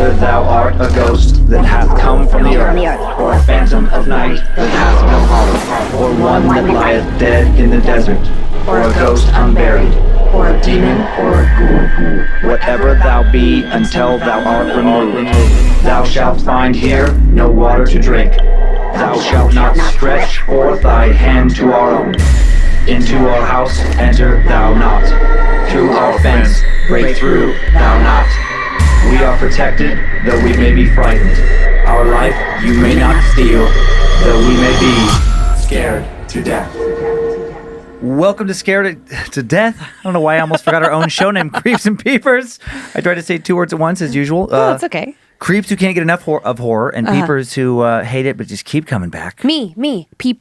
Whether thou art a ghost that hath come from the earth, or a phantom of night that hath no home, or one that lieth dead in the desert, or a ghost unburied, or a demon, or a ghoul, whatever thou be until thou art removed, thou shalt find here no water to drink. Thou shalt not stretch forth thy hand to our own. Into our house enter thou not. Through our fence break through thou not. We are protected, though we may be frightened. Our life you may not steal, though we may be scared to death. Welcome to Scared to Death. I don't know why I almost forgot our own show name, Creeps and Peepers. I tried to say 2 words at once as usual. No, it's okay. Creeps who can't get enough of horror, and peepers who hate it but just keep coming back. Me. Pee.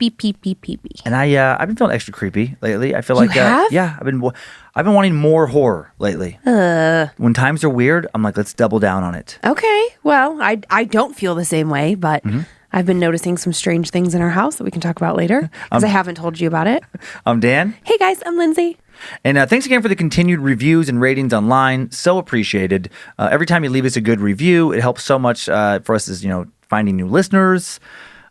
And I've been feeling extra creepy lately. I feel like have? yeah, I've been wanting more horror lately. When times are weird, I'm like, let's double down on it. Okay. Well, I don't feel the same way, but I've been noticing some strange things in our house that we can talk about later because I haven't told you about it. I'm Dan. Hey guys, I'm Lynze. And thanks again for the continued reviews and ratings online. So appreciated. Every time you leave us a good review, it helps so much for us as, finding new listeners.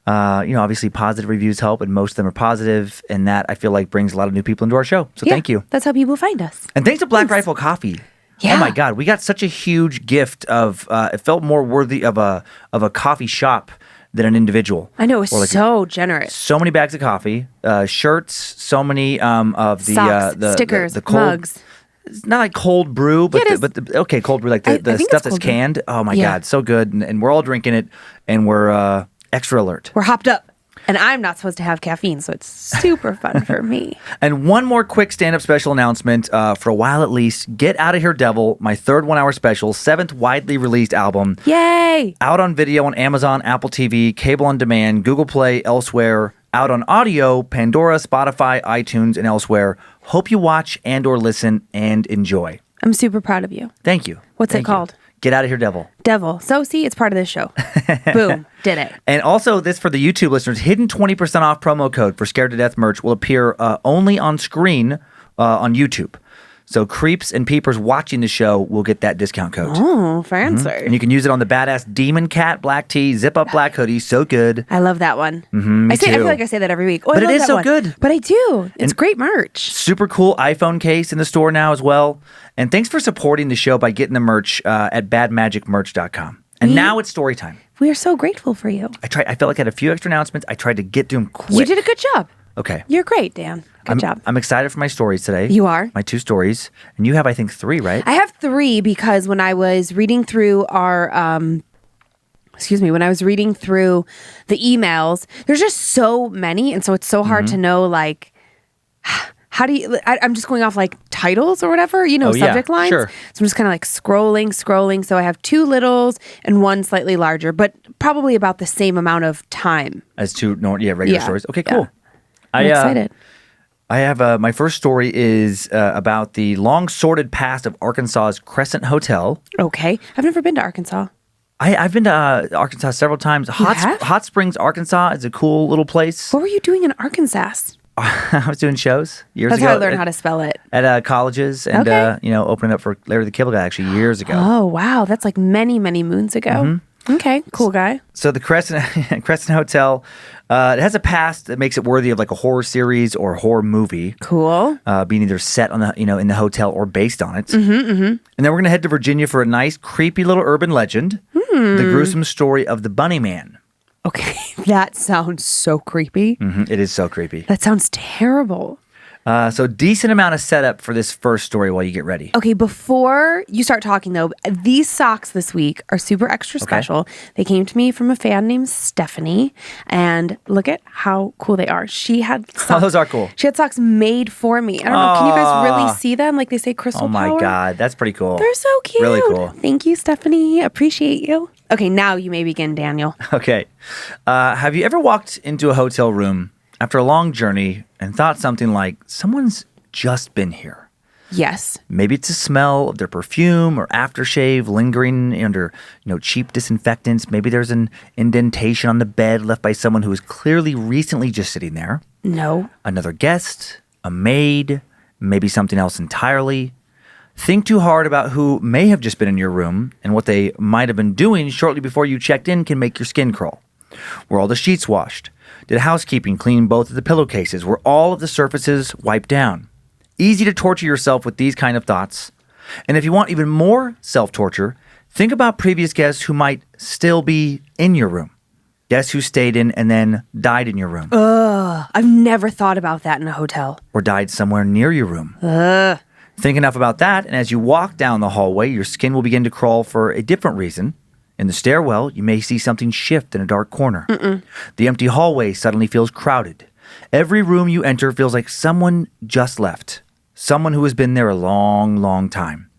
Obviously positive reviews help, and most of them are positive. And that, I feel like, brings a lot of new people into our show. So thank you. That's how people find us. And thanks to Black Rifle Coffee. Yeah. Oh my God, we got such a huge gift of, it felt more worthy of a coffee shop than an individual. I know, it was so generous. So many bags of coffee, shirts, so many of the socks, the stickers, the cold, mugs. It's not like cold brew, but cold brew, like the I think stuff it's that's cold brew. canned. Oh my God, so good, and we're all drinking it, and we're extra alert. We're hopped up. And I'm not supposed to have caffeine, so it's super fun for me. And one more quick stand-up special announcement, for a while at least. Get Out of Here Devil, my third 1-hour special, 7th widely released album. Yay! Out on video on Amazon, Apple TV, cable on demand, Google Play, elsewhere. Out on audio, Pandora, Spotify, iTunes, and elsewhere. Hope you watch and or listen and enjoy. I'm super proud of you. Thank you. What's it called? Get Out of Here Devil. Devil. So see, it's part of this show. Boom. Did it. And also this for the YouTube listeners, hidden 20% off promo code for Scared to Death merch will appear only on screen on YouTube. So creeps and peepers watching the show will get that discount code. Oh, fancy. And you can use it on the badass Demon Cat black tee, zip up black hoodie. So good. I love that one. I feel like I say that every week. Oh, But I it love is that so one. good. But I do. It's great merch. Super cool iPhone case in the store now as well. And thanks for supporting the show by getting the merch at badmagicmerch.com. And now it's story time. We are so grateful for you. I felt like I had a few extra announcements. I tried to get to them quick. You did a good job. Okay. You're great, Dan. Good job. I'm excited for my stories today. You are? My 2 stories. And you have, I think, 3, right? I have 3 because when I was reading through our, when I was reading through the emails, there's just so many. And so it's so hard to know, like, how do you, I'm just going off like titles or whatever, subject lines. Sure. So I'm just kind of like scrolling. So I have 2 littles and 1 slightly larger, but probably about the same amount of time. As 2 regular stories. Okay, cool. I'm excited. I have my first story is about the long sordid past of Arkansas's Crescent Hotel. Okay. I've never been to Arkansas. I've been to Arkansas several times. Hot Springs, Arkansas is a cool little place. What were you doing in Arkansas? I was doing shows years That's ago. how I learned how to spell it. At colleges and, Okay. opening up for Larry the Cable Guy actually years ago. Oh, wow. That's like many, many moons ago. Okay. Cool guy. So the Crescent Hotel, it has a past that makes it worthy of like a horror series or a horror movie. Cool. Being either set on the in the hotel or based on it. And then we're gonna head to Virginia for a nice, creepy little urban legend, the gruesome story of the Bunny Man. Okay. That sounds so creepy. It is so creepy. That sounds terrible. So decent amount of setup for this first story while you get ready. Okay, before you start talking though, these socks this week are super extra special. They came to me from a fan named Stephanie, and look at how cool they are. She had socks. Oh, those are cool. She had socks made for me. I don't know, can you guys really see them? Like they say crystal Oh my power. God, that's pretty cool. They're so cute. Really cool. Thank you, Stephanie. Appreciate you. Okay, now you may begin, Daniel. Okay. Have you ever walked into a hotel room after a long journey and thought something like, someone's just been here? Yes. Maybe it's the smell of their perfume or aftershave lingering under, cheap disinfectants. Maybe there's an indentation on the bed left by someone who was clearly recently just sitting there. No. Another guest, a maid, maybe something else entirely. Think too hard about who may have just been in your room, and what they might have been doing shortly before you checked in can make your skin crawl. Were all the sheets washed? Did housekeeping clean both of the pillowcases? Were all of the surfaces wiped down? Easy to torture yourself with these kind of thoughts. And if you want even more self-torture, think about previous guests who might still be in your room. Guests who stayed in and then died in your room. I've never thought about that in a hotel. Or died somewhere near your room. Think enough about that, and as you walk down the hallway, your skin will begin to crawl for a different reason. In the stairwell, you may see something shift in a dark corner. The empty hallway suddenly feels crowded. Every room you enter feels like someone just left. Someone who has been there a long, long time.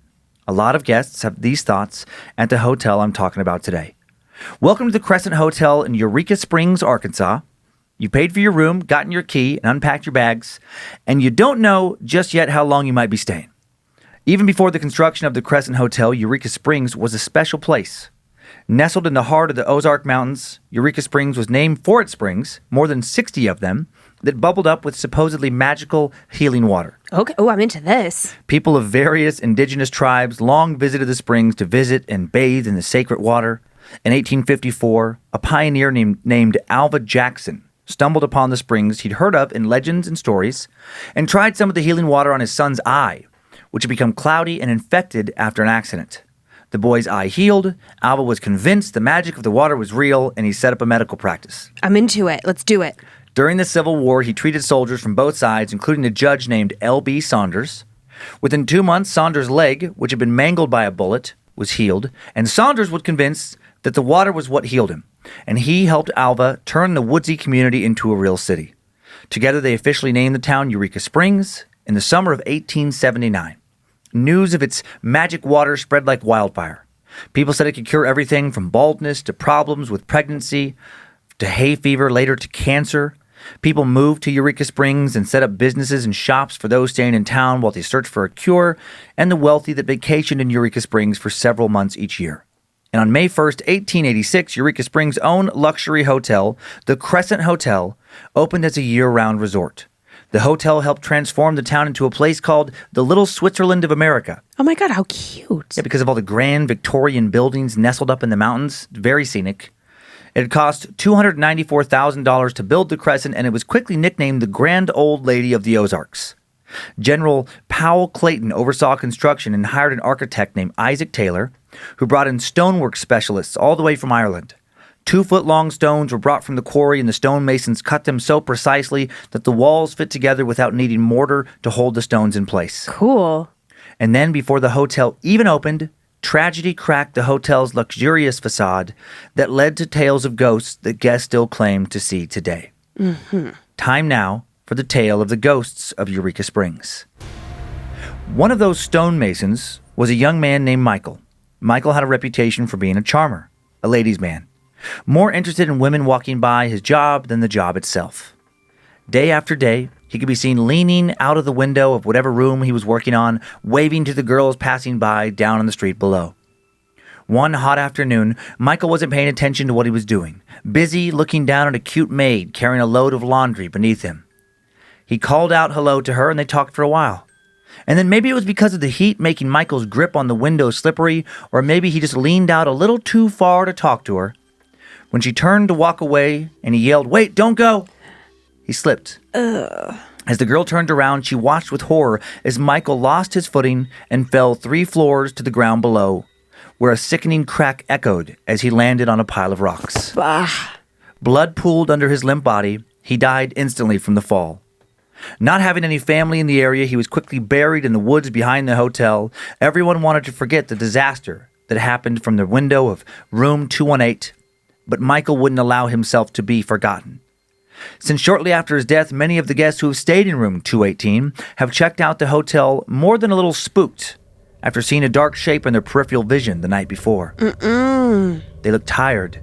A lot of guests have these thoughts at the hotel I'm talking about today. Welcome to the Crescent Hotel in Eureka Springs, Arkansas. You paid for your room, gotten your key, and unpacked your bags, and you don't know just yet how long you might be staying. Even before the construction of the Crescent Hotel, Eureka Springs was a special place. Nestled in the heart of the Ozark Mountains, Eureka Springs was named for its springs, more than 60 of them, that bubbled up with supposedly magical healing water. Okay. Oh, I'm into this. People of various indigenous tribes long visited the springs to visit and bathe in the sacred water. In 1854, a pioneer named Alva Jackson stumbled upon the springs he'd heard of in legends and stories, and tried some of the healing water on his son's eye, which had become cloudy and infected after an accident. The boy's eye healed, Alva was convinced the magic of the water was real, and he set up a medical practice. I'm into it. Let's do it. During the Civil War, he treated soldiers from both sides, including a judge named L.B. Saunders. Within 2 months, Saunders' leg, which had been mangled by a bullet, was healed, and Saunders was convinced that the water was what healed him, and he helped Alva turn the woodsy community into a real city. Together, they officially named the town Eureka Springs in the summer of 1879. News of its magic water spread like wildfire. People said it could cure everything from baldness to problems with pregnancy, to hay fever, later to cancer. People moved to Eureka Springs and set up businesses and shops for those staying in town while they searched for a cure, and the wealthy that vacationed in Eureka Springs for several months each year. And on May 1st, 1886, Eureka Springs' own luxury hotel, the Crescent Hotel, opened as a year-round resort. The hotel helped transform the town into a place called the Little Switzerland of America. Oh my God, how cute. Yeah, because of all the grand Victorian buildings nestled up in the mountains. Very scenic. It had cost $294,000 to build the Crescent, and it was quickly nicknamed the Grand Old Lady of the Ozarks. General Powell Clayton oversaw construction and hired an architect named Isaac Taylor, who brought in stonework specialists all the way from Ireland. 2-foot-long stones were brought from the quarry, and the stonemasons cut them so precisely that the walls fit together without needing mortar to hold the stones in place. Cool. And then, before the hotel even opened, tragedy cracked the hotel's luxurious facade that led to tales of ghosts that guests still claim to see today. Time now for the tale of the ghosts of Eureka Springs. One of those stonemasons was a young man named Michael. Michael had a reputation for being a charmer, a ladies' man, more interested in women walking by his job than the job itself. Day after day, he could be seen leaning out of the window of whatever room he was working on, waving to the girls passing by down on the street below. One hot afternoon, Michael wasn't paying attention to what he was doing, busy looking down at a cute maid carrying a load of laundry beneath him. He called out hello to her, and they talked for a while. And then maybe it was because of the heat making Michael's grip on the window slippery, or maybe he just leaned out a little too far to talk to her. When she turned to walk away and he yelled, "Wait, don't go!" he slipped. As the girl turned around, she watched with horror as Michael lost his footing and fell 3 floors to the ground below, where a sickening crack echoed as he landed on a pile of rocks. Bah. Blood pooled under his limp body. He died instantly from the fall. Not having any family in the area, he was quickly buried in the woods behind the hotel. Everyone wanted to forget the disaster that happened from the window of room 218, but Michael wouldn't allow himself to be forgotten. Since shortly after his death, many of the guests who have stayed in room 218 have checked out the hotel more than a little spooked after seeing a dark shape in their peripheral vision the night before. They looked tired.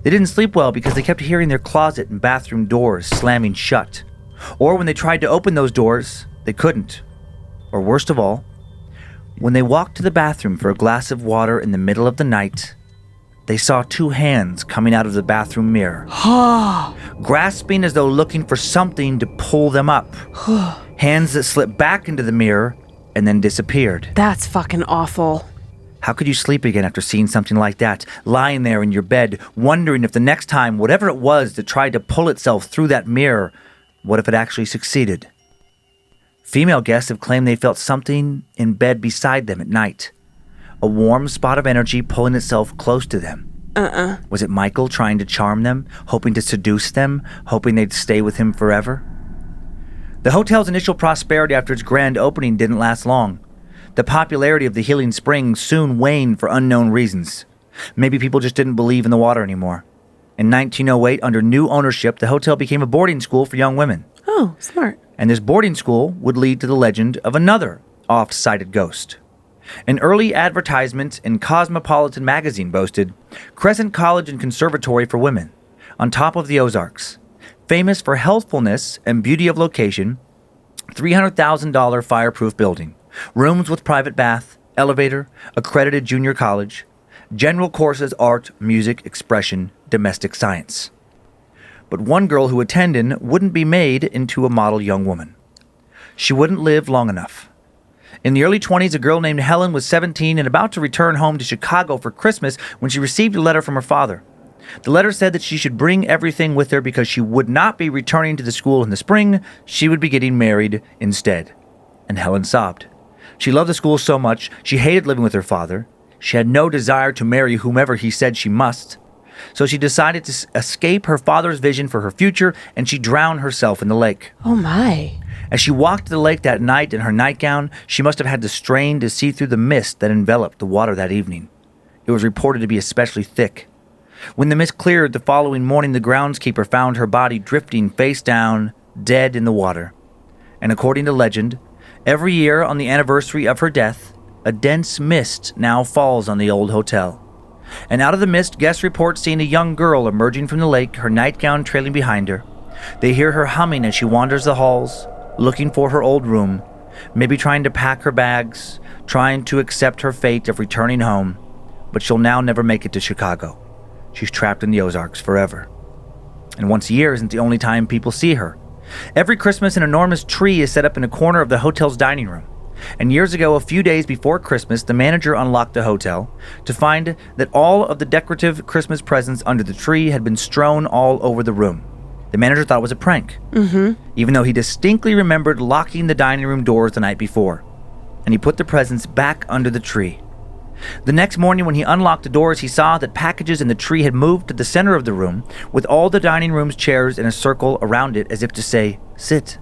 They didn't sleep well because they kept hearing their closet and bathroom doors slamming shut. Or when they tried to open those doors, they couldn't. Or worst of all, when they walked to the bathroom for a glass of water in the middle of the night, they saw 2 hands coming out of the bathroom mirror, grasping as though looking for something to pull them up. Hands that slipped back into the mirror and then disappeared. That's fucking awful. How could you sleep again after seeing something like that? Lying there in your bed, wondering if the next time, whatever it was that tried to pull itself through that mirror, what if it actually succeeded? Female guests have claimed they felt something in bed beside them at night. A warm spot of energy pulling itself close to them. Was it Michael trying to charm them, hoping to seduce them, hoping they'd stay with him forever? The hotel's initial prosperity after its grand opening didn't last long. The popularity of the healing spring soon waned for unknown reasons. Maybe people just didn't believe in the water anymore. In 1908, under new ownership, the hotel became a boarding school for young women. Oh, smart. And this boarding school would lead to the legend of another oft-cited ghost. An early advertisement in Cosmopolitan magazine boasted, Crescent College and Conservatory for Women, on top of the Ozarks. Famous for healthfulness and beauty of location, $300,000 fireproof building, rooms with private bath, elevator, accredited junior college, general courses, art, music, expression, domestic science. But one girl who attended wouldn't be made into a model young woman. She wouldn't live long enough. In the early 20s, a girl named Helen was 17 and about to return home to Chicago for Christmas when she received a letter from her father. The letter said that she should bring everything with her because she would not be returning to the school in the spring. She would be getting married instead. And Helen sobbed. She loved the school so much, she hated living with her father. She had no desire to marry whomever he said she must. So she decided to escape her father's vision for her future, and she drowned herself in the lake. Oh my. As she walked to the lake that night in her nightgown, she must have had to strain to see through the mist that enveloped the water that evening. It was reported to be especially thick. When the mist cleared the following morning, the groundskeeper found her body drifting face down, dead in the water. And according to legend, every year on the anniversary of her death, a dense mist now falls on the old hotel. And out of the mist, guests report seeing a young girl emerging from the lake, her nightgown trailing behind her. They hear her humming as she wanders the halls, looking for her old room, maybe trying to pack her bags, trying to accept her fate of returning home, but she'll now never make it to Chicago. She's trapped in the Ozarks forever. And once a year isn't the only time people see her. Every Christmas, an enormous tree is set up in a corner of the hotel's dining room. And years ago, a few days before Christmas, the manager unlocked the hotel to find that all of the decorative Christmas presents under the tree had been strewn all over the room. The manager thought it was a prank, even though he distinctly remembered locking the dining room doors the night before. And he put the presents back under the tree. The next morning when he unlocked the doors, he saw that packages in the tree had moved to the center of the room, with all the dining room's chairs in a circle around it as if to say, sit.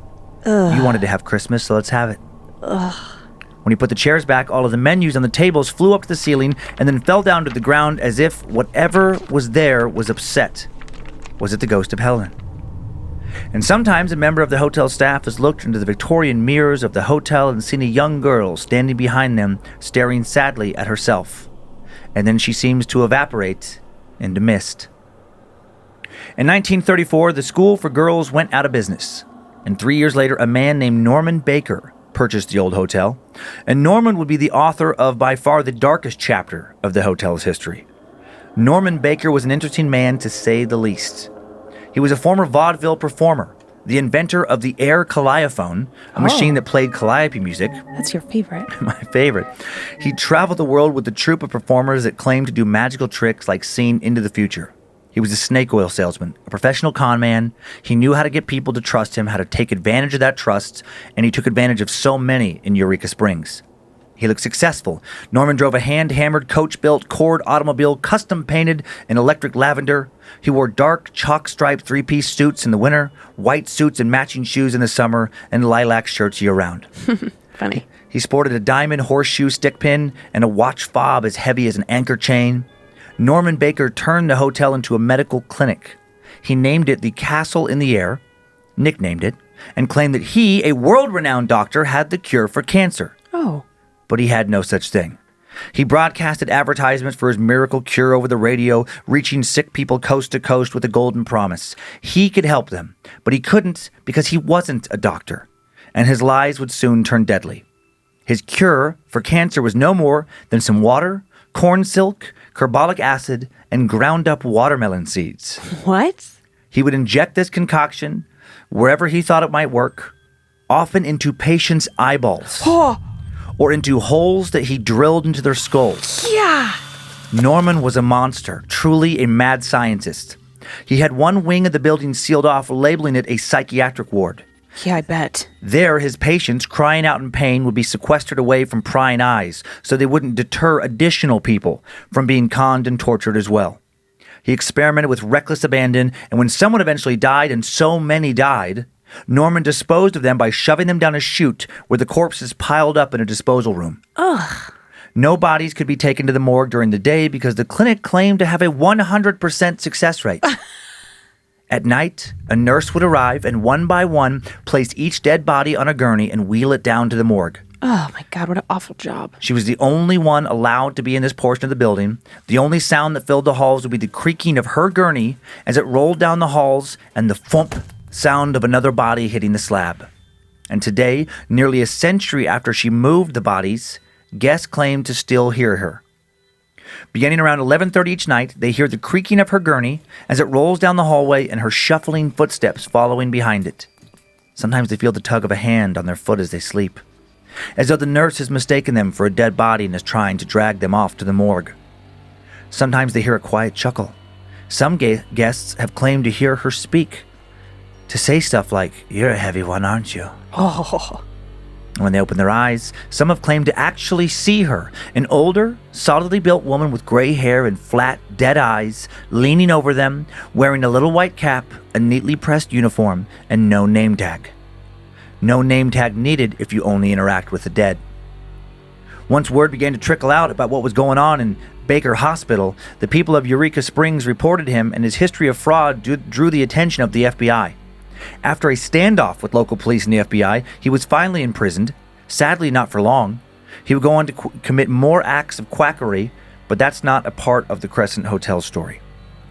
You wanted to have Christmas, so let's have it. When he put the chairs back, all of the menus on the tables flew up to the ceiling and then fell down to the ground as if whatever was there was upset. Was it the ghost of Helen? And sometimes a member of the hotel staff has looked into the Victorian mirrors of the hotel and seen a young girl standing behind them, staring sadly at herself. And then she seems to evaporate into mist. In 1934, the school for girls went out of business. And 3 years later, a man named Norman Baker purchased the old hotel. And Norman would be the author of by far the darkest chapter of the hotel's history. Norman Baker was an interesting man, to say the least. He was a former vaudeville performer, the inventor of the air calliophone, a machine that played calliope music. That's your favorite. My favorite. He traveled the world with a troupe of performers that claimed to do magical tricks like seeing into the future. He was a snake oil salesman, a professional con man. He knew how to get people to trust him, how to take advantage of that trust, and he took advantage of so many in Eureka Springs. He looked successful. Norman drove a hand-hammered, coach-built, Cord automobile, custom-painted in electric lavender. He wore dark, chalk-striped three-piece suits in the winter, white suits and matching shoes in the summer, and lilac shirts year-round. Funny. He sported a diamond horseshoe stick pin and a watch fob as heavy as an anchor chain. Norman Baker turned the hotel into a medical clinic. He named it the Castle in the Air, nicknamed it, and claimed that he, a world-renowned doctor, had the cure for cancer. Oh. But he had no such thing. He broadcasted advertisements for his miracle cure over the radio, reaching sick people coast to coast with a golden promise. He could help them, but he couldn't because he wasn't a doctor, and his lies would soon turn deadly. His cure for cancer was no more than some water, corn silk, carbolic acid, and ground-up watermelon seeds. What? He would inject this concoction wherever he thought it might work, often into patients' eyeballs. or into holes that he drilled into their skulls. Yeah. Norman was a monster, truly a mad scientist. He had one wing of the building sealed off, labeling it a psychiatric ward. Yeah, I bet. There, his patients, crying out in pain, would be sequestered away from prying eyes so they wouldn't deter additional people from being conned and tortured as well. He experimented with reckless abandon, and when someone eventually died, and so many died, Norman disposed of them by shoving them down a chute where the corpses piled up in a disposal room. Ugh. No bodies could be taken to the morgue during the day because the clinic claimed to have a 100% success rate. At night, a nurse would arrive and one by one place each dead body on a gurney and wheel it down to the morgue. Oh my God, what an awful job. She was the only one allowed to be in this portion of the building. The only sound that filled the halls would be the creaking of her gurney as it rolled down the halls and the thump sound of another body hitting the slab. And today, nearly a century after she moved the bodies, guests claim to still hear her. Beginning around 11:30 each night, they hear the creaking of her gurney as it rolls down the hallway and her shuffling footsteps following behind it. Sometimes they feel the tug of a hand on their foot as they sleep, as though the nurse has mistaken them for a dead body and is trying to drag them off to the morgue. Sometimes they hear a quiet chuckle. Some guests have claimed to hear her speak, to say stuff like, "You're a heavy one, aren't you?" Oh. When they open their eyes, some have claimed to actually see her, an older, solidly built woman with gray hair and flat, dead eyes, leaning over them, wearing a little white cap, a neatly pressed uniform, and no name tag. No name tag needed if you only interact with the dead. Once word began to trickle out about what was going on in Baker Hospital, the people of Eureka Springs reported him, and his history of fraud drew the attention of the FBI. After a standoff with local police and the FBI, he was finally imprisoned, sadly not for long. He would go on to commit more acts of quackery, but that's not a part of the Crescent Hotel story.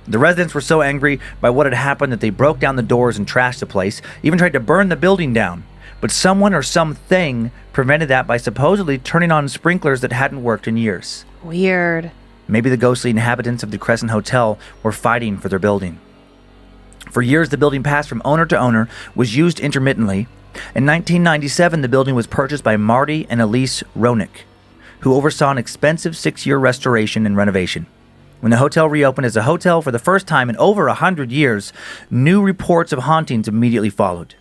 The residents were so angry by what had happened that they broke down the doors and trashed the place, even tried to burn the building down. But someone or something prevented that by supposedly turning on sprinklers that hadn't worked in years. Weird. Maybe the ghostly inhabitants of the Crescent Hotel were fighting for their building. For years, the building passed from owner to owner, was used intermittently. In 1997, the building was purchased by Marty and Elise Roenick, who oversaw an expensive 6-year restoration and renovation. When the hotel reopened as a hotel for the first time in over 100 years, new reports of hauntings immediately followed.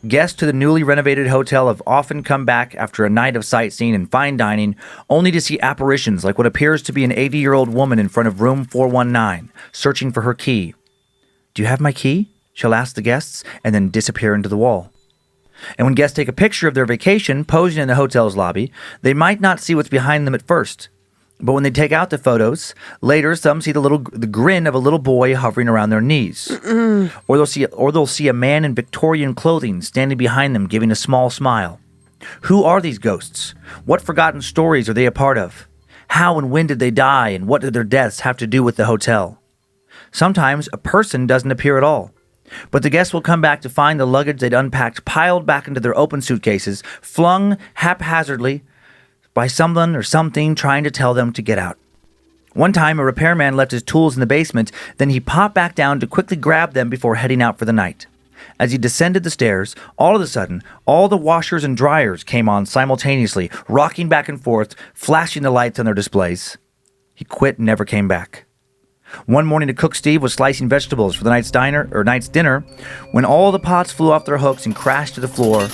Guests to the newly renovated hotel have often come back after a night of sightseeing and fine dining, only to see apparitions like what appears to be an 80-year-old woman in front of room 419, searching for her key. "Do you have my key?" she'll ask the guests, and then disappear into the wall. And when guests take a picture of their vacation posing in the hotel's lobby, they might not see what's behind them at first. But when they take out the photos, later some see the grin of a little boy hovering around their knees. Or they'll see a man in Victorian clothing standing behind them giving a small smile. Who are these ghosts? What forgotten stories are they a part of? How and when did they die, and what did their deaths have to do with the hotel? Sometimes a person doesn't appear at all, but the guests will come back to find the luggage they'd unpacked piled back into their open suitcases, flung haphazardly by someone or something trying to tell them to get out. One time, a repairman left his tools in the basement, then he popped back down to quickly grab them before heading out for the night. As he descended the stairs, all of a sudden, all the washers and dryers came on simultaneously, rocking back and forth, flashing the lights on their displays. He quit and never came back. One morning, the cook Steve was slicing vegetables for the night's dinner when all the pots flew off their hooks and crashed to the floor,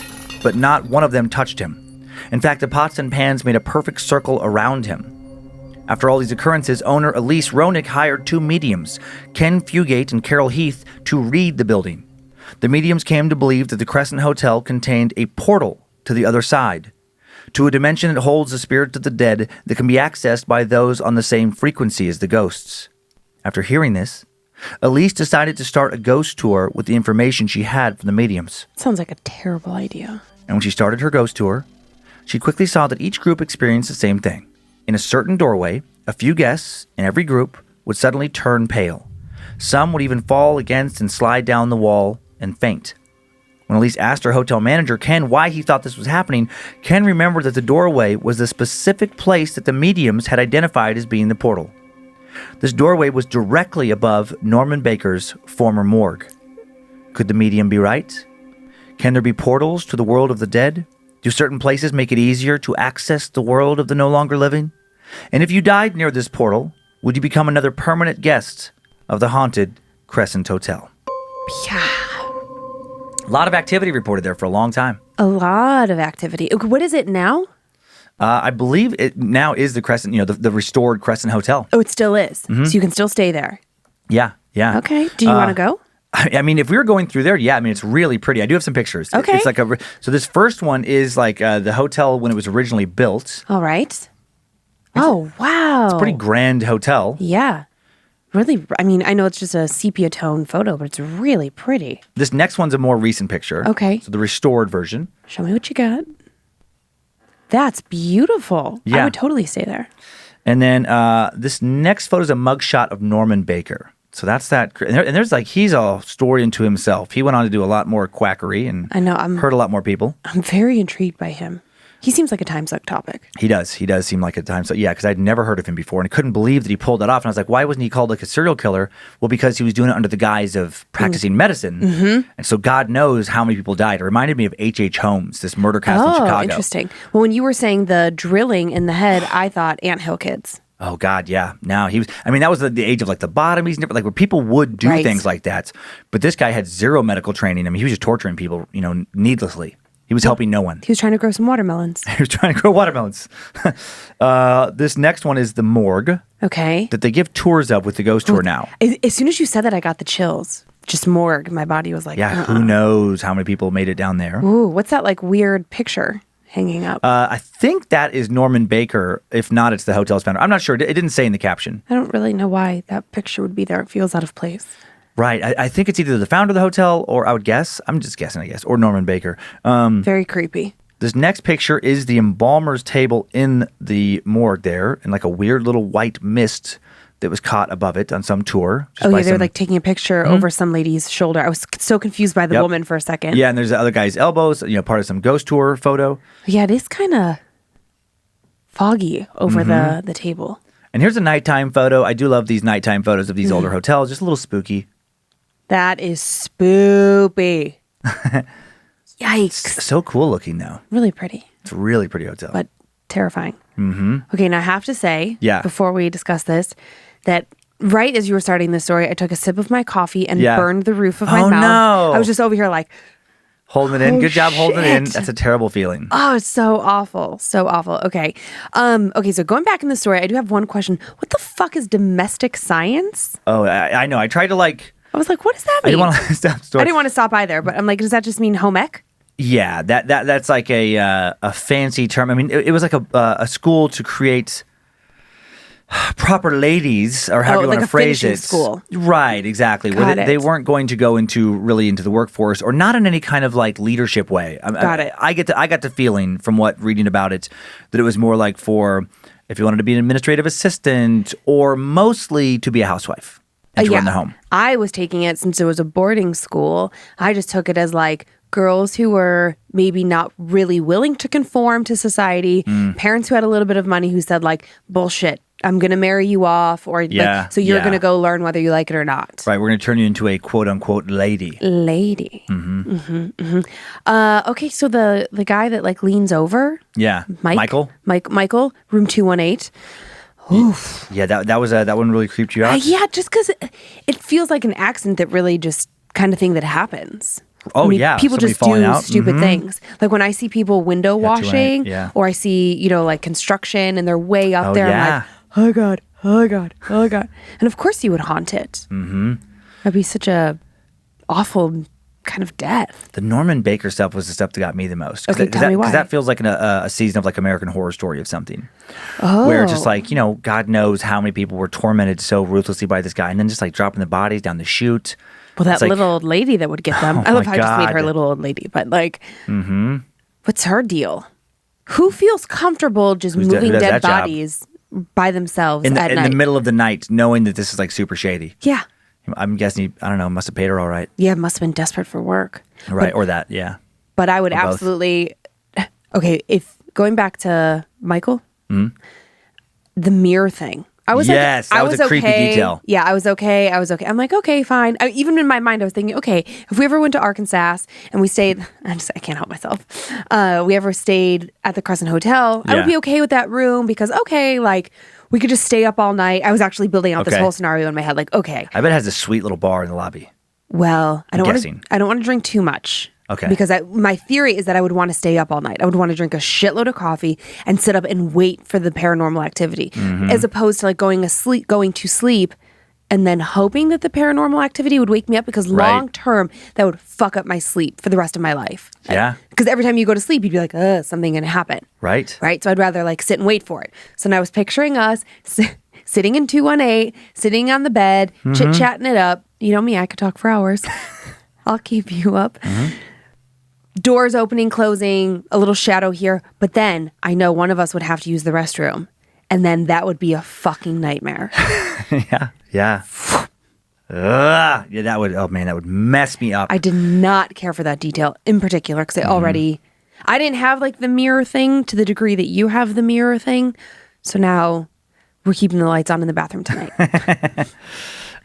but not one of them touched him. In fact, the pots and pans made a perfect circle around him. After all these occurrences, owner Elise Roenick hired 2 mediums, Ken Fugate and Carol Heath, to read the building. The mediums came to believe that the Crescent Hotel contained a portal to the other side, to a dimension that holds the spirits of the dead that can be accessed by those on the same frequency as the ghosts. After hearing this, Elise decided to start a ghost tour with the information she had from the mediums. Sounds like a terrible idea. And when she started her ghost tour, she quickly saw that each group experienced the same thing. In a certain doorway, a few guests in every group would suddenly turn pale. Some would even fall against and slide down the wall and faint. When Elise asked her hotel manager, Ken, why he thought this was happening, Ken remembered that the doorway was the specific place that the mediums had identified as being the portal. This doorway was directly above Norman Baker's former morgue. Could the medium be right? Can there be portals to the world of the dead? Do certain places make it easier to access the world of the no longer living? And if you died near this portal, would you become another permanent guest of the haunted Crescent Hotel? Yeah. A lot of activity reported there for a long time. A lot of activity. What is it now? I believe it now is the Crescent, the restored Crescent Hotel. Oh, it still is. So you can still stay there. Yeah. Okay. Do you want to go? I mean, if we were going through there, yeah, I mean, it's really pretty. I do have some pictures. Okay. It's like so this first one is like the hotel when it was originally built. All right. Oh, wow. It's a pretty grand hotel. Yeah. Really, I mean, I know it's just a sepia tone photo, but it's really pretty. This next one's a more recent picture. Okay. So the restored version. Show me what you got. That's beautiful. Yeah. I would totally stay there. And then this next photo is a mugshot of Norman Baker. So that's that. And there's like, he's a story into himself. He went on to do a lot more quackery and I know. hurt a lot more people. I'm very intrigued by him. He seems like a time suck topic. He does. He does seem like a time. So yeah, because I'd never heard of him before, and I couldn't believe that he pulled that off. And I was like, why wasn't he called like a serial killer? Well, because he was doing it under the guise of practicing medicine. Mm-hmm. And so God knows how many people died. It reminded me of H.H. Holmes, this murder case in Chicago. Oh, interesting. Well, when you were saying the drilling in the head, I thought Anthill Kids. Oh God, yeah. Now he was. I mean, that was the age of like the bottomies, like where people would do things like that. But this guy had zero medical training. I mean, he was just torturing people, needlessly. He was helping no one. He was trying to grow some watermelons. He was trying to grow watermelons. This next one is the morgue. Okay. That they give tours of with the ghost tour now. As soon as you said that, I got the chills. Just morgue. My body was like, yeah, who knows how many people made it down there. Ooh, what's that like weird picture hanging up? I think that is Norman Baker. If not, it's the hotel's founder. I'm not sure. It didn't say in the caption. I don't really know why that picture would be there. It feels out of place. Right. I think it's either the founder of the hotel or I'm just guessing, I guess, or Norman Baker. Very creepy. This next picture is the embalmer's table in the morgue there, and like a weird little white mist that was caught above it on some tour. Oh, yeah, they're like taking a picture over some lady's shoulder. I was so confused by the woman for a second. Yeah, and there's the other guy's elbows, part of some ghost tour photo. Yeah, it is kind of foggy over the table. And here's a nighttime photo. I do love these nighttime photos of these older hotels, just a little spooky. That is spoopy. Yikes. So cool looking, though. Really pretty. It's a really pretty hotel. But terrifying. Mm-hmm. Okay, now I have to say, before we discuss this, that right as you were starting this story, I took a sip of my coffee and burned the roof of my mouth. No. I was just over here like... Holding it in. Good job holding it in. That's a terrible feeling. Oh, it's so awful. So awful. Okay. Okay, so going back in the story, I do have one question. What the fuck is domestic science? Oh, I know. I tried to I was like, what does that mean? I didn't want to stop story. I didn't want to stop either, but I'm like, does that just mean home ec? Yeah, that's like a fancy term. I mean, it was like a school to create proper ladies, or however you want to phrase it. School. Right, exactly. Where they weren't going to go into the workforce, or not in any kind of like leadership way. I got the feeling from reading about it that it was more like for if you wanted to be an administrative assistant, or mostly to be a housewife. And to run the home. I was taking it since it was a boarding school. I just took it as like girls who were maybe not really willing to conform to society, parents who had a little bit of money who said like, bullshit, I'm going to marry you off, or so you're going to go learn whether you like it or not. Right, we're going to turn you into a quote unquote lady. Lady. Okay, so the guy that like leans over. Yeah, Michael, room 218. Oof. Yeah, that one really creeped you out. Yeah, just because it feels like an accident that really just kind of thing that happens. Oh, people just do stupid things. Like when I see people window washing, or I see like construction and they're way up there. I'm like, oh god, oh god, oh god. And of course you would haunt it. Mm-hmm. That'd be such a awful kind of death. The Norman Baker stuff was the stuff that got me the most. Okay, tell me why. Because that feels like a season of like American Horror Story of something. Oh. Where just like, God knows how many people were tormented so ruthlessly by this guy, and then just like dropping the bodies down the chute. Well, that little old lady that would get them. I love how I just made her little old lady, but like, what's her deal? Who feels comfortable just moving dead bodies by themselves at night? In the middle of the night, knowing that this is like super shady? Yeah. I'm guessing I don't know, must have paid her all right. Yeah, must have been desperate for work. Right, or that, yeah. But I would absolutely... Okay, if going back to Michael, the mirror thing. I was yes, like, that was a creepy detail. Yeah, I was okay. I'm like, okay, fine. Even in my mind, I was thinking, okay, if we ever went to Arkansas and we stayed, I can't help myself. We ever stayed at the Crescent Hotel, I would be okay with that room because, okay, like we could just stay up all night. I was actually building out this whole scenario in my head. Like, okay. I bet it has a sweet little bar in the lobby. Well, I don't want to drink too much. Okay. Because my theory is that I would want to stay up all night. I would want to drink a shitload of coffee and sit up and wait for the paranormal activity, as opposed to like going to sleep, and then hoping that the paranormal activity would wake me up. Because long term, that would fuck up my sleep for the rest of my life. Yeah. Because every time you go to sleep, you'd be like, something gonna happen. Right. Right. So I'd rather like sit and wait for it. So now I was picturing us sitting in 218, sitting on the bed, chit chatting it up. You know me, I could talk for hours. I'll keep you up. Doors opening, closing, a little shadow here. But then I know one of us would have to use the restroom. And then that would be a fucking nightmare. Yeah. Yeah, that would mess me up. I did not care for that detail in particular because I didn't have like the mirror thing to the degree that you have the mirror thing. So now we're keeping the lights on in the bathroom tonight.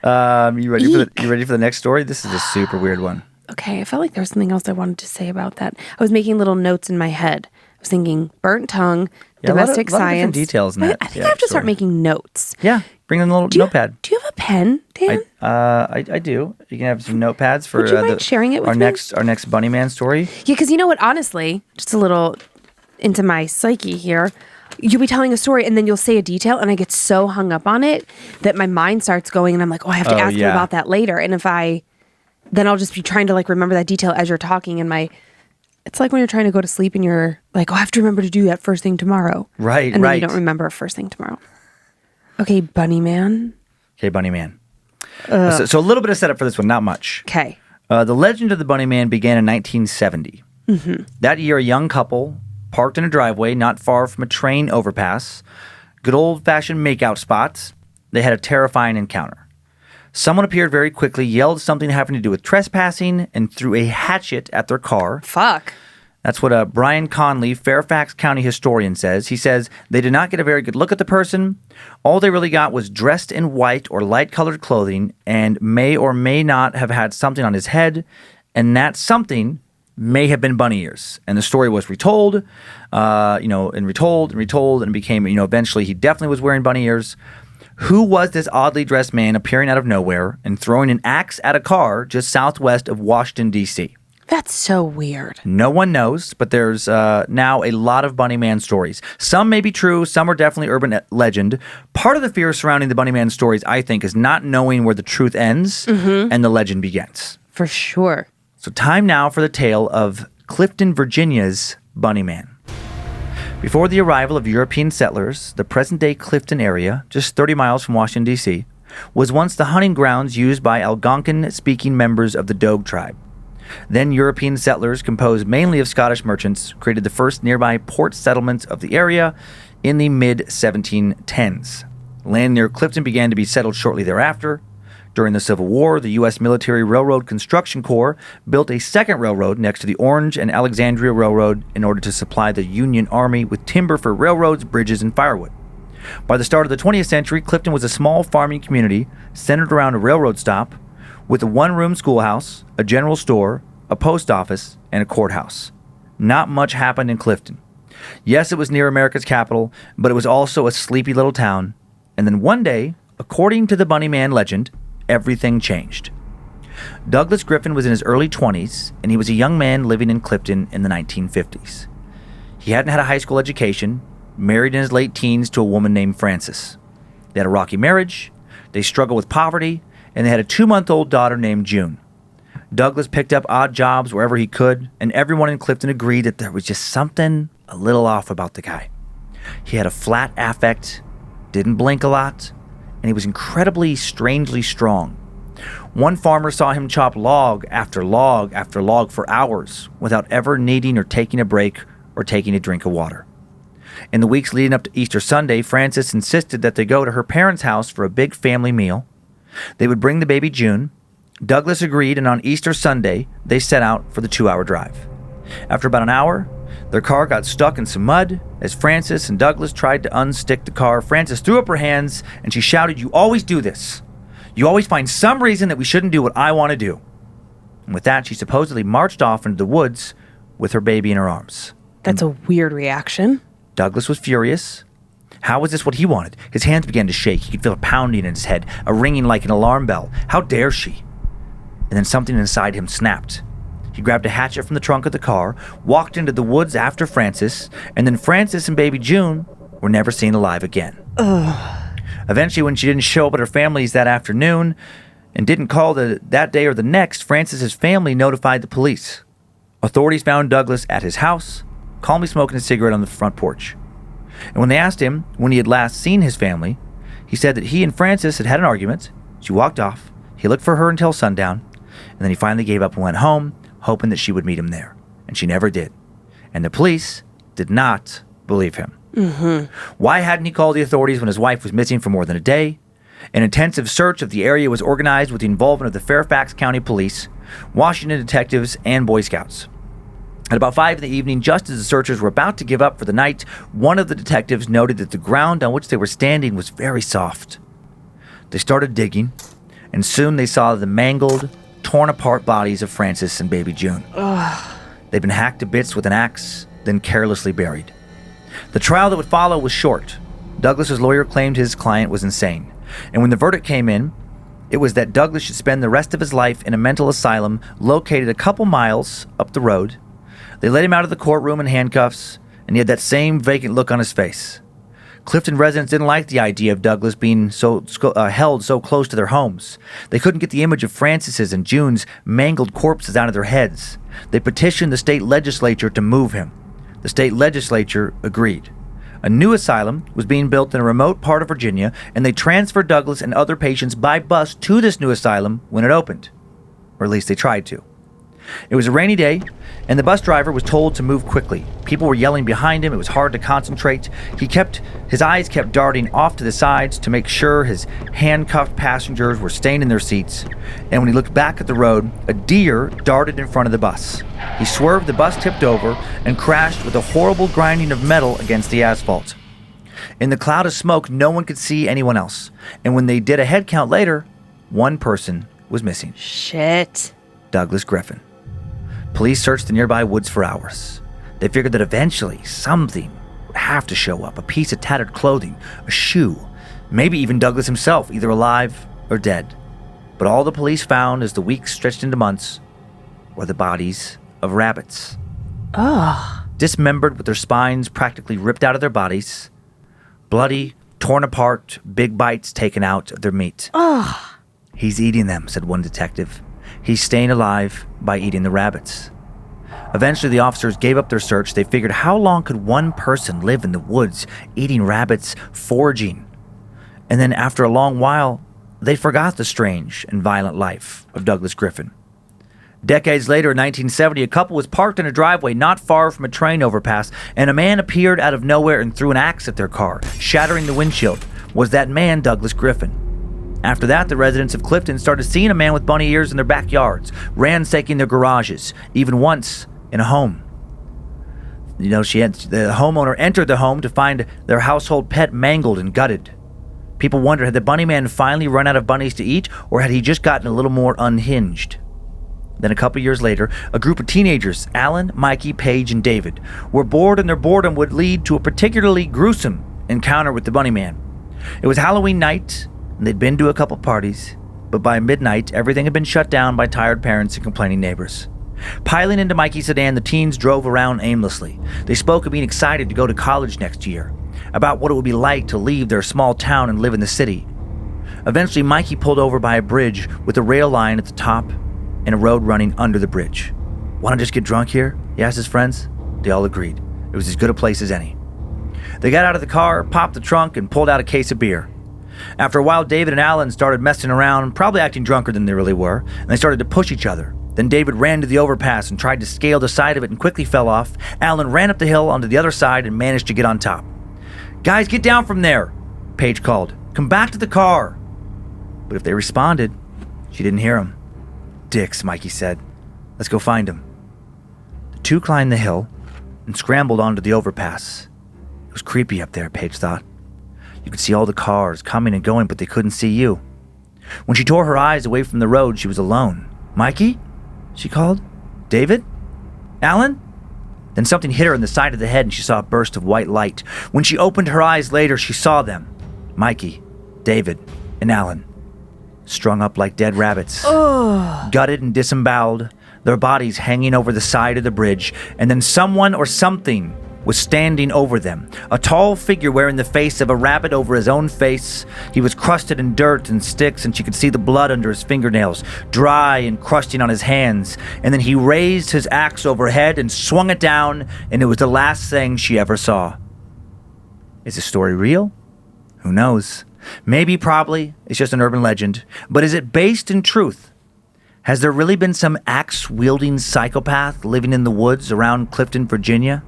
You ready for the next story? This is a super weird one. Okay, I felt like there was something else I wanted to say about that. I was making little notes in my head. I was thinking burnt tongue, domestic a lot of science. different details in that. I think I have to start making notes. Yeah, bring in a little notepad. Do you have a pen, Dan? I do. You can have some notepads for Would you mind sharing it with me? Our next Bunny Man story. Yeah, because you know what? Honestly, just a little into my psyche here. You'll be telling a story and then you'll say a detail and I get so hung up on it that my mind starts going and I'm like, I have to ask you about that later. And then I'll just be trying to like remember that detail as you're talking and it's like when you're trying to go to sleep and you're like, I have to remember to do that first thing tomorrow. Right, and then you don't remember first thing tomorrow. Okay, Bunny Man. Okay, Bunny Man. So a little bit of setup for this one, not much. Okay. The legend of the Bunny Man began in 1970. That year, a young couple parked in a driveway not far from a train overpass, good old-fashioned makeout spots. They had a terrifying encounter. Someone appeared very quickly, yelled something having to do with trespassing, and threw a hatchet at their car. Fuck. That's what Brian Conley, Fairfax County historian, says. He says they did not get a very good look at the person. All they really got was dressed in white or light-colored clothing and may or may not have had something on his head, and that something may have been bunny ears. And the story was retold, and retold, and it became, eventually he definitely was wearing bunny ears. Who was this oddly dressed man appearing out of nowhere and throwing an axe at a car just southwest of Washington, D.C.? That's so weird. No one knows, but there's now a lot of Bunny Man stories. Some may be true, some are definitely urban legend. Part of the fear surrounding the Bunny Man stories, I think, is not knowing where the truth ends and the legend begins. For sure. So time now for the tale of Clifton, Virginia's Bunny Man. Before the arrival of European settlers, the present-day Clifton area, just 30 miles from Washington, D.C., was once the hunting grounds used by Algonquin-speaking members of the Dogue tribe. Then European settlers, composed mainly of Scottish merchants, created the first nearby port settlements of the area in the mid-1710s. Land near Clifton began to be settled shortly thereafter. During the Civil War, the U.S. Military Railroad Construction Corps built a second railroad next to the Orange and Alexandria Railroad in order to supply the Union Army with timber for railroads, bridges, and firewood. By the start of the 20th century, Clifton was a small farming community centered around a railroad stop with a one-room schoolhouse, a general store, a post office, and a courthouse. Not much happened in Clifton. Yes, it was near America's capital, but it was also a sleepy little town. And then one day, according to the Bunny Man legend, everything changed. Douglas Griffin was in his early 20s, and he was a young man living in Clifton in the 1950s. He hadn't had a high school education, married in his late teens to a woman named Frances. They had a rocky marriage, they struggled with poverty, and they had a 2-month-old daughter named June. Douglas picked up odd jobs wherever he could, and everyone in Clifton agreed that there was just something a little off about the guy. He had a flat affect, didn't blink a lot, and he was incredibly, strangely strong. One farmer saw him chop log after log after log for hours without ever needing or taking a break or taking a drink of water. In the weeks leading up to Easter Sunday, Frances insisted that they go to her parents' house for a big family meal. They would bring the baby June. Douglas agreed, and on Easter Sunday, they set out for the 2-hour drive. After about an hour, Their car got stuck in some mud. As Frances and Douglas tried to unstick the car, Frances threw up her hands and she shouted, "You always do this. You always find some reason that we shouldn't do what I want to do." And with that, she supposedly marched off into the woods with her baby in her arms. That's a weird reaction. Douglas was furious. How was this what he wanted? His hands began to shake. He could feel a pounding in his head, a ringing like an alarm bell. How dare she? And then something inside him snapped. He grabbed a hatchet from the trunk of the car, walked into the woods after Frances, and then Frances and baby June were never seen alive again. Eventually, when she didn't show up at her family's that afternoon and didn't call that day or the next, Frances's family notified the police. Authorities found Douglas at his house, calmly smoking a cigarette on the front porch. And when they asked him when he had last seen his family, he said that he and Frances had had an argument. She walked off. He looked for her until sundown, and then he finally gave up and went home, hoping that she would meet him there. And she never did. And the police did not believe him. Why hadn't he called the authorities when his wife was missing for more than a day? An intensive search of the area was organized with the involvement of the Fairfax County Police, Washington detectives, and Boy Scouts. At about 5 in the evening, just as the searchers were about to give up for the night, one of the detectives noted that the ground on which they were standing was very soft. They started digging, and soon they saw the mangled, torn-apart bodies of Frances and baby June. They'd been hacked to bits with an axe, then carelessly buried. The trial that would follow was short. Douglas's lawyer claimed his client was insane, and when the verdict came in, it was that Douglas should spend the rest of his life in a mental asylum located a couple miles up the road. They let him out of the courtroom in handcuffs, and he had that same vacant look on his face. Clifton residents didn't like the idea of Douglas being held so close to their homes. They couldn't get the image of Frances's and June's mangled corpses out of their heads. They petitioned the state legislature to move him. The state legislature agreed. A new asylum was being built in a remote part of Virginia, and they transferred Douglas and other patients by bus to this new asylum when it opened. Or at least they tried to. It was a rainy day, and the bus driver was told to move quickly. People were yelling behind him. It was hard to concentrate. His eyes kept darting off to the sides to make sure his handcuffed passengers were staying in their seats. And when he looked back at the road, a deer darted in front of the bus. He swerved, the bus tipped over, and crashed with a horrible grinding of metal against the asphalt. In the cloud of smoke, no one could see anyone else. And when they did a head count later, one person was missing. Shit. Douglas Griffin. Police searched the nearby woods for hours. They figured that eventually something would have to show up. A piece of tattered clothing, a shoe, maybe even Douglas himself, either alive or dead. But all the police found as the weeks stretched into months were the bodies of rabbits. Dismembered with their spines practically ripped out of their bodies. Bloody, torn apart, big bites taken out of their meat. He's eating them, said one detective. He's staying alive by eating the rabbits. Eventually, the officers gave up their search. They figured, how long could one person live in the woods, eating rabbits, foraging? And then after a long while, they forgot the strange and violent life of Douglas Griffin. Decades later, in 1970, a couple was parked in a driveway not far from a train overpass, and a man appeared out of nowhere and threw an axe at their car, shattering the windshield. Was that man Douglas Griffin? After that, the residents of Clifton started seeing a man with bunny ears in their backyards, ransacking their garages, even once in a home. The homeowner entered the home to find their household pet mangled and gutted. People wondered, had the bunny man finally run out of bunnies to eat, or had he just gotten a little more unhinged? Then a couple years later, a group of teenagers, Alan, Mikey, Paige, and David, were bored, and their boredom would lead to a particularly gruesome encounter with the bunny man. It was Halloween night, and they'd been to a couple parties, but by midnight, everything had been shut down by tired parents and complaining neighbors. Piling into Mikey's sedan, the teens drove around aimlessly. They spoke of being excited to go to college next year, about what it would be like to leave their small town and live in the city. Eventually, Mikey pulled over by a bridge with a rail line at the top and a road running under the bridge. "Want to just get drunk here?" he asked his friends. They all agreed. It was as good a place as any. They got out of the car, popped the trunk, and pulled out a case of beer. After a while, David and Alan started messing around, probably acting drunker than they really were, and they started to push each other. Then David ran to the overpass and tried to scale the side of it and quickly fell off. Alan ran up the hill onto the other side and managed to get on top. "Guys, get down from there," Paige called. "Come back to the car." But if they responded, she didn't hear them. "Dicks," Mikey said. "Let's go find him." The two climbed the hill, and scrambled onto the overpass. It was creepy up there, Paige thought. You could see all the cars coming and going, but they couldn't see you. When she tore her eyes away from the road, she was alone. Mikey? She called. David? Alan? Then something hit her in the side of the head and she saw a burst of white light. When she opened her eyes later, she saw them. Mikey, David, and Alan. Strung up like dead rabbits. Gutted and disemboweled, their bodies hanging over the side of the bridge, and then someone or something was standing over them. A tall figure wearing the face of a rabbit over his own face. He was crusted in dirt and sticks, and she could see the blood under his fingernails, dry and crusting on his hands. And then he raised his axe overhead and swung it down, and it was the last thing she ever saw. Is this story real? Who knows? Maybe, probably, it's just an urban legend. But is it based in truth? Has there really been some axe-wielding psychopath living in the woods around Clifton, Virginia?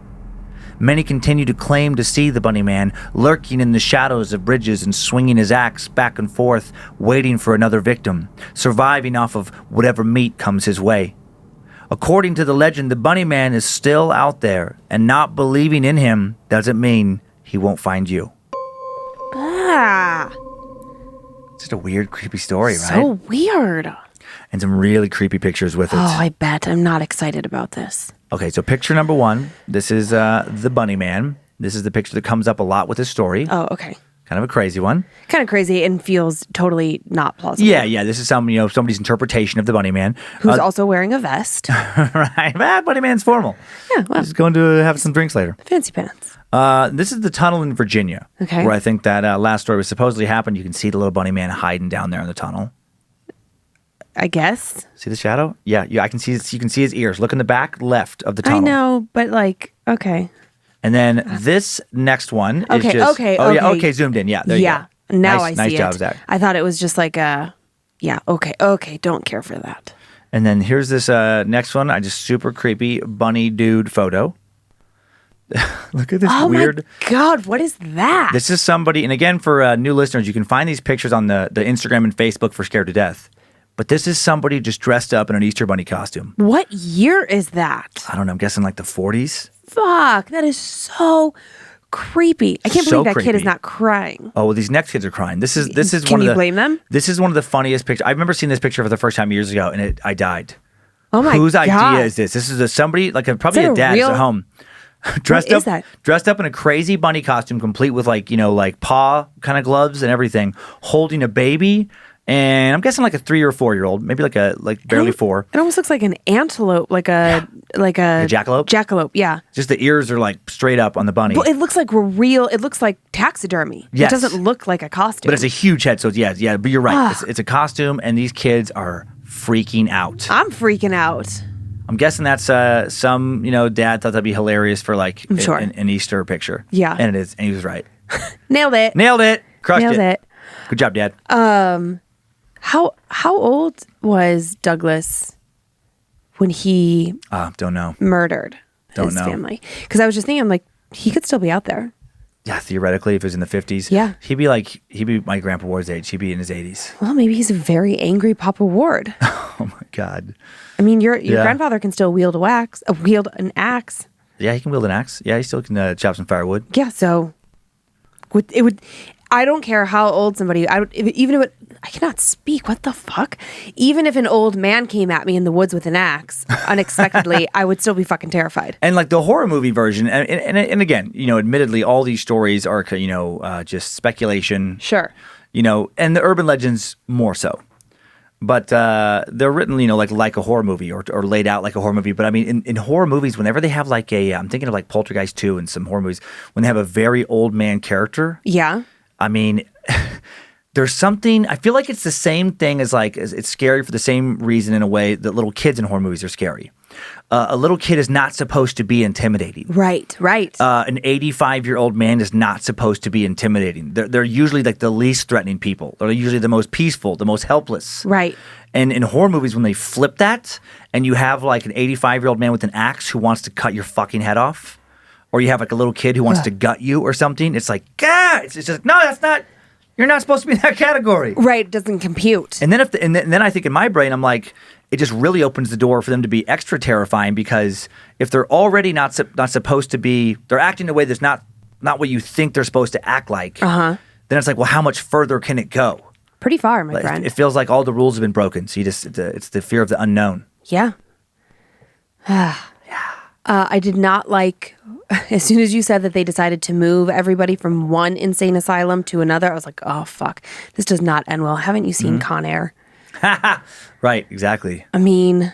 Many continue to claim to see the Bunny Man lurking in the shadows of bridges and swinging his axe back and forth, waiting for another victim, surviving off of whatever meat comes his way. According to the legend, the Bunny Man is still out there, and not believing in him doesn't mean he won't find you. Ah. It's just a weird, creepy story, right? So weird. And some really creepy pictures with it. Oh, I bet. I'm not excited about this. Okay, so picture number one. This is the Bunny Man. This is the picture that comes up a lot with this story. Oh, okay. Kind of a crazy one. Kind of crazy and feels totally not plausible. Yeah. This is somebody's interpretation of the Bunny Man. Who's also wearing a vest. Right. Bunny Man's formal. Yeah, well. He's going to have some drinks later. Fancy pants. This is the tunnel in Virginia. Okay. Where I think that last story was supposedly happened. You can see the little Bunny Man hiding down there in the tunnel. I guess. See the shadow? Yeah, I can see. You can see his ears. Look in the back left of the tunnel. I know, but okay. And then this next one is Okay, just... okay, Oh, yeah, okay. okay, zoomed in. Yeah, there you go. Now Nice I see job, it. Zach. I thought it was just like okay, don't care for that. And then here's this next one. I just super creepy bunny dude photo. Look at this weird... Oh my God, what is that? This is somebody... And again, for new listeners, you can find these pictures on the Instagram and Facebook for Scared to Death. But this is somebody just dressed up in an Easter Bunny costume. What year is that? I don't know. I'm guessing like the 40s. Fuck, that is so creepy. I can't So believe that kid is creepy. not crying. Oh, well, these next kids are crying. This is Can one of you the... blame them? This is one of the funniest pictures. I remember seeing this picture for the first time years ago, and I died. Oh my Whose God. idea is this? This is somebody, like probably Is that a a dad real- at home. Dressed What up, is that? dressed up in a crazy bunny costume, complete with like paw kind of gloves and everything, holding a baby, and I'm guessing like a 3 or 4 year old, maybe like barely 4. It almost looks like an antelope, like a jackalope? Jackalope, yeah. Just the ears are like straight up on the bunny, But it looks like real. It looks like taxidermy. Yes. It doesn't look like a costume. but it's a huge head. So yeah. But you're right. It's a costume, and these kids are freaking out. I'm freaking out. I'm guessing that's some dad thought that'd be hilarious for like I'm sure. an Easter picture. Yeah. And it is, and he was right. Nailed it. Nailed it. Crushed Nailed it. Good job, Dad. How old was Douglas when he Don't know. murdered Don't his know. family? Because I was just thinking, I'm like, he could still be out there. Yeah, theoretically, if it was in the 50s, Yeah. he'd be my Grandpa Ward's age. He'd be in his 80s. Well, maybe he's a very angry Papa Ward. Oh my God. I mean, your Yeah. grandfather can still wield an axe. Yeah, he can wield an axe. Yeah, he still can chop some firewood. Yeah, so it would. I don't care how old somebody. I cannot speak. What the fuck? Even if an old man came at me in the woods with an axe unexpectedly, I would still be fucking terrified. And like the horror movie version, and again, admittedly, all these stories are just speculation. Sure. And the urban legends more so. But they're written, like a horror movie or laid out like a horror movie. But I mean, in horror movies, whenever they have like I'm thinking of like Poltergeist 2 and some horror movies, when they have a very old man character. Yeah. I mean, there's something, I feel like it's the same thing as it's scary for the same reason in a way that little kids in horror movies are scary. A little kid is not supposed to be intimidating. Right. An 85-year-old man is not supposed to be intimidating. They're usually like the least threatening people. They're usually the most peaceful, the most helpless. Right. And in horror movies, when they flip that and you have like an 85-year-old man with an axe who wants to cut your fucking head off, or you have like a little kid who wants to gut you or something, it's like, God, it's just like, no, that's not, You're not supposed to be in that category. Right, it doesn't compute. And then then I think in my brain, I'm like, it just really opens the door for them to be extra terrifying, because if they're already not supposed to be, they're acting in a way that's not what you think they're supposed to act like. Then it's like, well, how much further can it go? Pretty far, my friend. It feels like all the rules have been broken. So it's the fear of the unknown. Yeah. I did not like, as soon as you said that they decided to move everybody from one insane asylum to another, I was like, oh, fuck. This does not end well. Haven't you seen Con Air? Right, exactly. I mean,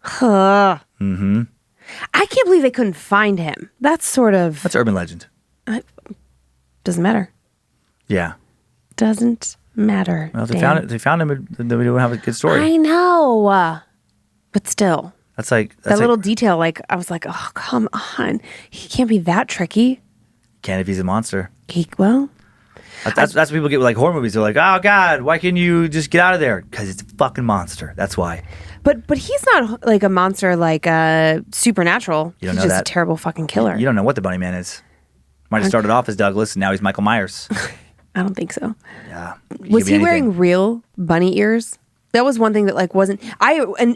I can't believe they couldn't find him. That's urban legend. Doesn't matter. Yeah. Doesn't matter. Well, if they found him, then we don't have a good story. I know. But still. That's that little detail, I was like, oh, come on. He can't be that tricky. Can't if he's a monster. Well. That's what people get with horror movies. They're like, oh, God, why can't you just get out of there? Because it's a fucking monster. That's why. But he's not like a monster like Supernatural. You don't know he's just that. a terrible fucking killer. You don't know what the Bunny Man is. Might have started off as Douglas, and now he's Michael Myers. I don't think so. Yeah. Was he wearing real bunny ears? That was one thing that wasn't.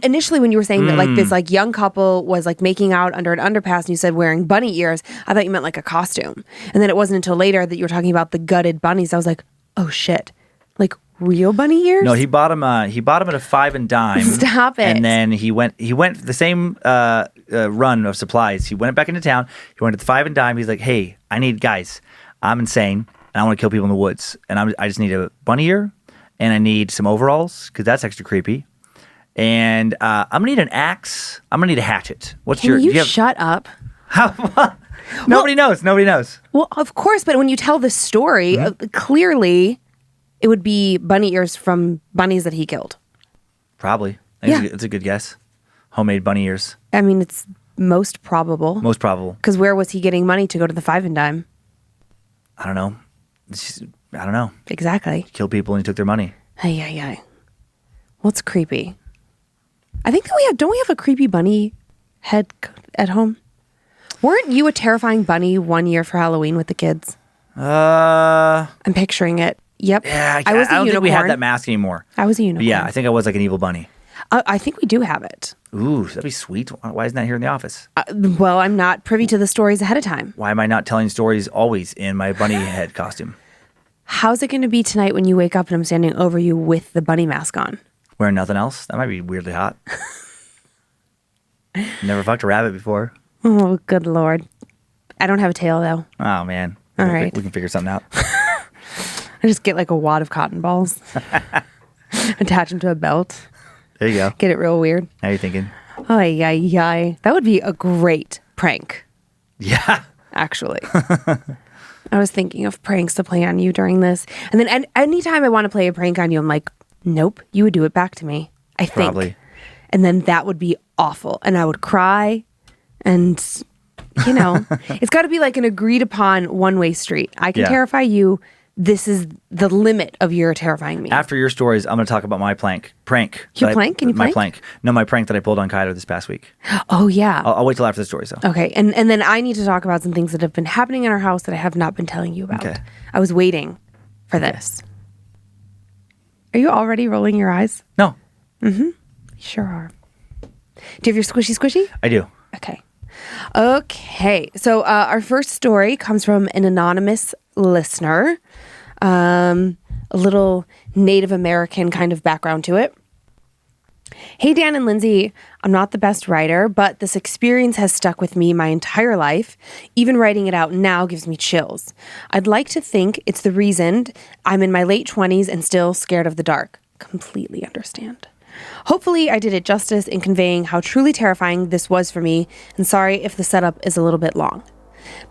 Initially when you were saying that this young couple was making out under an underpass and you said wearing bunny ears, I thought you meant a costume. And then it wasn't until later that you were talking about the gutted bunnies. I was like, oh shit, real bunny ears? No, he bought him at a 5 and dime. Stop it. And then he went the same run of supplies. He went back into town. He went to the 5 and dime. He's like, hey, I need guys. I'm insane and I want to kill people in the woods. And I just need a bunny ear. And I need some overalls, because that's extra creepy. And I'm going to need an axe. I'm going to need a hatchet. Can you shut up? Nobody knows. Nobody knows. Well, of course, but when you tell the story, clearly it would be bunny ears from bunnies that he killed. Probably. It's a good guess. Homemade bunny ears. I mean, it's most probable. Most probable. Because where was he getting money to go to the 5 and dime? I don't know. I don't know. Exactly. He killed people and he took their money. Well, it's creepy. I think that don't we have a creepy bunny head at home? Weren't you a terrifying bunny one year for Halloween with the kids? I'm picturing it. Yep. Yeah, I was a don't unicorn. think we have that mask anymore. I was a unicorn. Yeah, I think I was like an evil bunny. I think we do have it. Ooh, that'd be sweet. Why isn't that here in the office? Well, I'm not privy to the stories ahead of time. Why am I not telling stories always in my bunny head costume? How's it going to be tonight when you wake up and I'm standing over you with the bunny mask on? Wearing nothing else? That might be weirdly hot. Never fucked a rabbit before. Oh, good Lord. I don't have a tail, though. Oh, man. All right. We can figure something out. I just get a wad of cotton balls, attach them to a belt. There you go. Get it real weird. How are you thinking? Oh, yeah. That would be a great prank. Yeah. Actually. I was thinking of pranks to play on you during this. And then anytime I want to play a prank on you, I'm like, nope, you would do it back to me. I think. Probably. And then that would be awful. And I would cry. And, it's got to be an agreed upon one-way street. I can terrify you. This is the limit of your terrifying me. After your stories, I'm going to talk about my prank. Your plank? Can you plank? My plank. No, my prank that I pulled on Kaido this past week. Oh, yeah. I'll wait till after the stories, though. Okay. And then I need to talk about some things that have been happening in our house that I have not been telling you about. Okay. I was waiting for this. Are you already rolling your eyes? No. Mm-hmm. You sure are. Do you have your squishy? I do. Okay. So our first story comes from an anonymous listener. A little Native American kind of background to it. Hey, Dan and Lynze, I'm not the best writer, but this experience has stuck with me my entire life. Even writing it out now gives me chills. I'd like to think it's the reason I'm in my late 20s and still scared of the dark. Completely understand. Hopefully, I did it justice in conveying how truly terrifying this was for me, and sorry if the setup is a little bit long.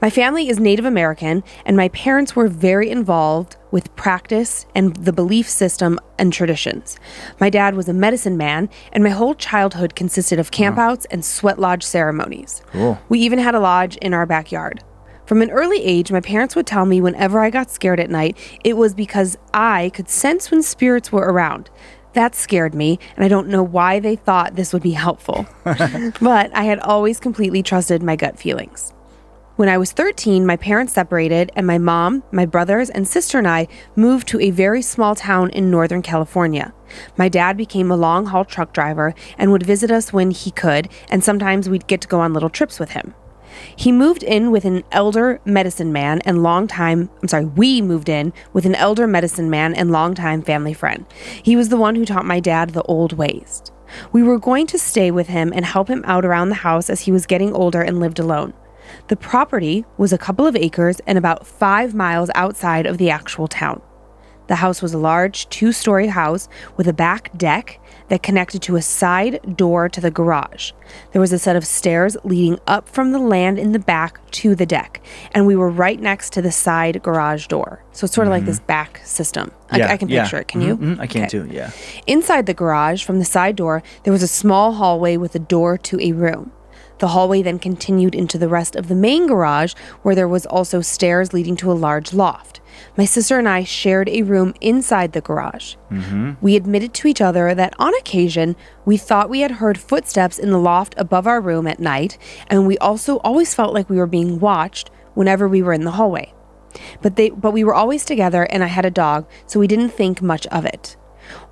My family is Native American, and my parents were very involved with practice and the belief system and traditions. My dad was a medicine man, and my whole childhood consisted of campouts and sweat lodge ceremonies. Cool. We even had a lodge in our backyard. From an early age, my parents would tell me whenever I got scared at night, it was because I could sense when spirits were around. That scared me, and I don't know why they thought this would be helpful. But I had always completely trusted my gut feelings. When I was 13, my parents separated, and my mom, my brothers, and sister and I moved to a very small town in Northern California. My dad became a long-haul truck driver and would visit us when he could, and sometimes we'd get to go on little trips with him. He moved in with an elder medicine man and we moved in with an elder medicine man and longtime family friend. He was the one who taught my dad the old ways. We were going to stay with him and help him out around the house as he was getting older and lived alone. The property was a couple of acres and about 5 miles outside of the actual town. The house was a large 2-story house with a back deck that connected to a side door to the garage. There was a set of stairs leading up from the land in the back to the deck, and we were right next to the side garage door. So it's sort of like this back system. I can picture it. Can you? Mm-hmm. I can too, yeah. Inside the garage, from the side door, there was a small hallway with a door to a room. The hallway then continued into the rest of the main garage, where there was also stairs leading to a large loft. My sister and I shared a room inside the garage. Mm-hmm. We admitted to each other that on occasion, we thought we had heard footsteps in the loft above our room at night, and we also always felt like we were being watched whenever we were in the hallway. But we were always together, and I had a dog, so we didn't think much of it.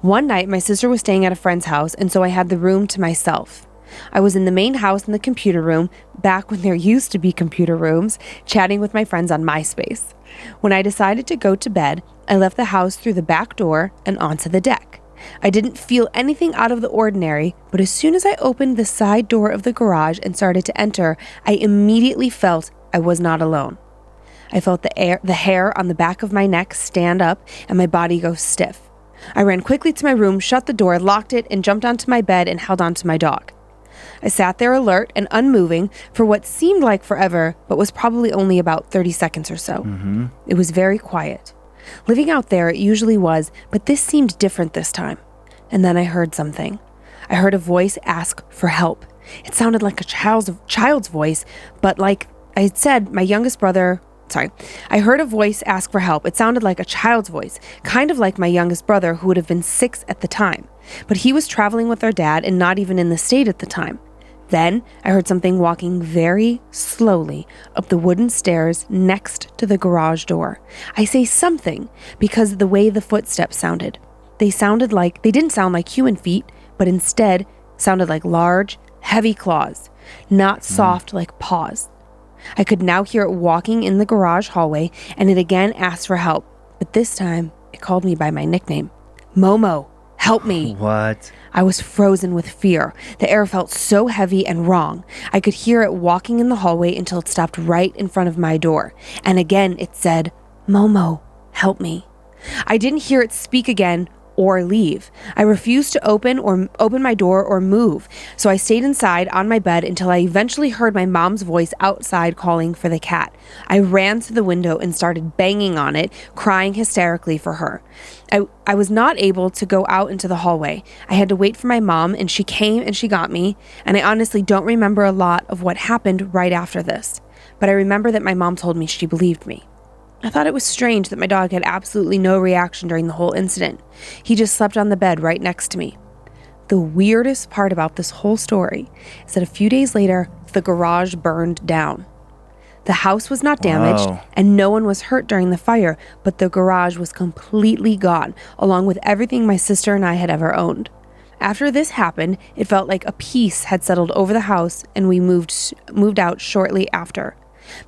One night, my sister was staying at a friend's house, and so I had the room to myself. I was in the main house in the computer room, back when there used to be computer rooms, chatting with my friends on MySpace. When I decided to go to bed, I left the house through the back door and onto the deck. I didn't feel anything out of the ordinary, but as soon as I opened the side door of the garage and started to enter, I immediately felt I was not alone. I felt the hair on the back of my neck stand up and my body go stiff. I ran quickly to my room, shut the door, locked it, and jumped onto my bed and held onto my dog. I sat there alert and unmoving for what seemed like forever, but was probably only about 30 seconds or so. Mm-hmm. It was very quiet. Living out there, it usually was, but this seemed different this time. And then I heard something. I heard a voice ask for help. It sounded like a child's voice, but like I had said, I heard a voice ask for help. It sounded like a child's voice, kind of like my youngest brother, who would have been 6 at the time. But he was traveling with our dad and not even in the state at the time. Then I heard something walking very slowly up the wooden stairs next to the garage door. I say something because of the way the footsteps sounded. They didn't sound like human feet, but instead sounded like large, heavy claws, not soft like paws. I could now hear it walking in the garage hallway, and it again asked for help. But this time, it called me by my nickname. Momo, help me. What? I was frozen with fear. The air felt so heavy and wrong. I could hear it walking in the hallway until it stopped right in front of my door. And again, it said, Momo, help me. I didn't hear it speak again or leave. I refused to open my door or move, so I stayed inside on my bed until I eventually heard my mom's voice outside calling for the cat. I ran to the window and started banging on it, crying hysterically for her. I was not able to go out into the hallway. I had to wait for my mom, and she came and she got me, and I honestly don't remember a lot of what happened right after this, but I remember that my mom told me she believed me. I thought it was strange that my dog had absolutely no reaction during the whole incident. He just slept on the bed right next to me. The weirdest part about this whole story is that a few days later, the garage burned down. The house was not damaged, and no one was hurt during the fire, but the garage was completely gone, along with everything my sister and I had ever owned. After this happened, it felt like a peace had settled over the house, and we moved out shortly after.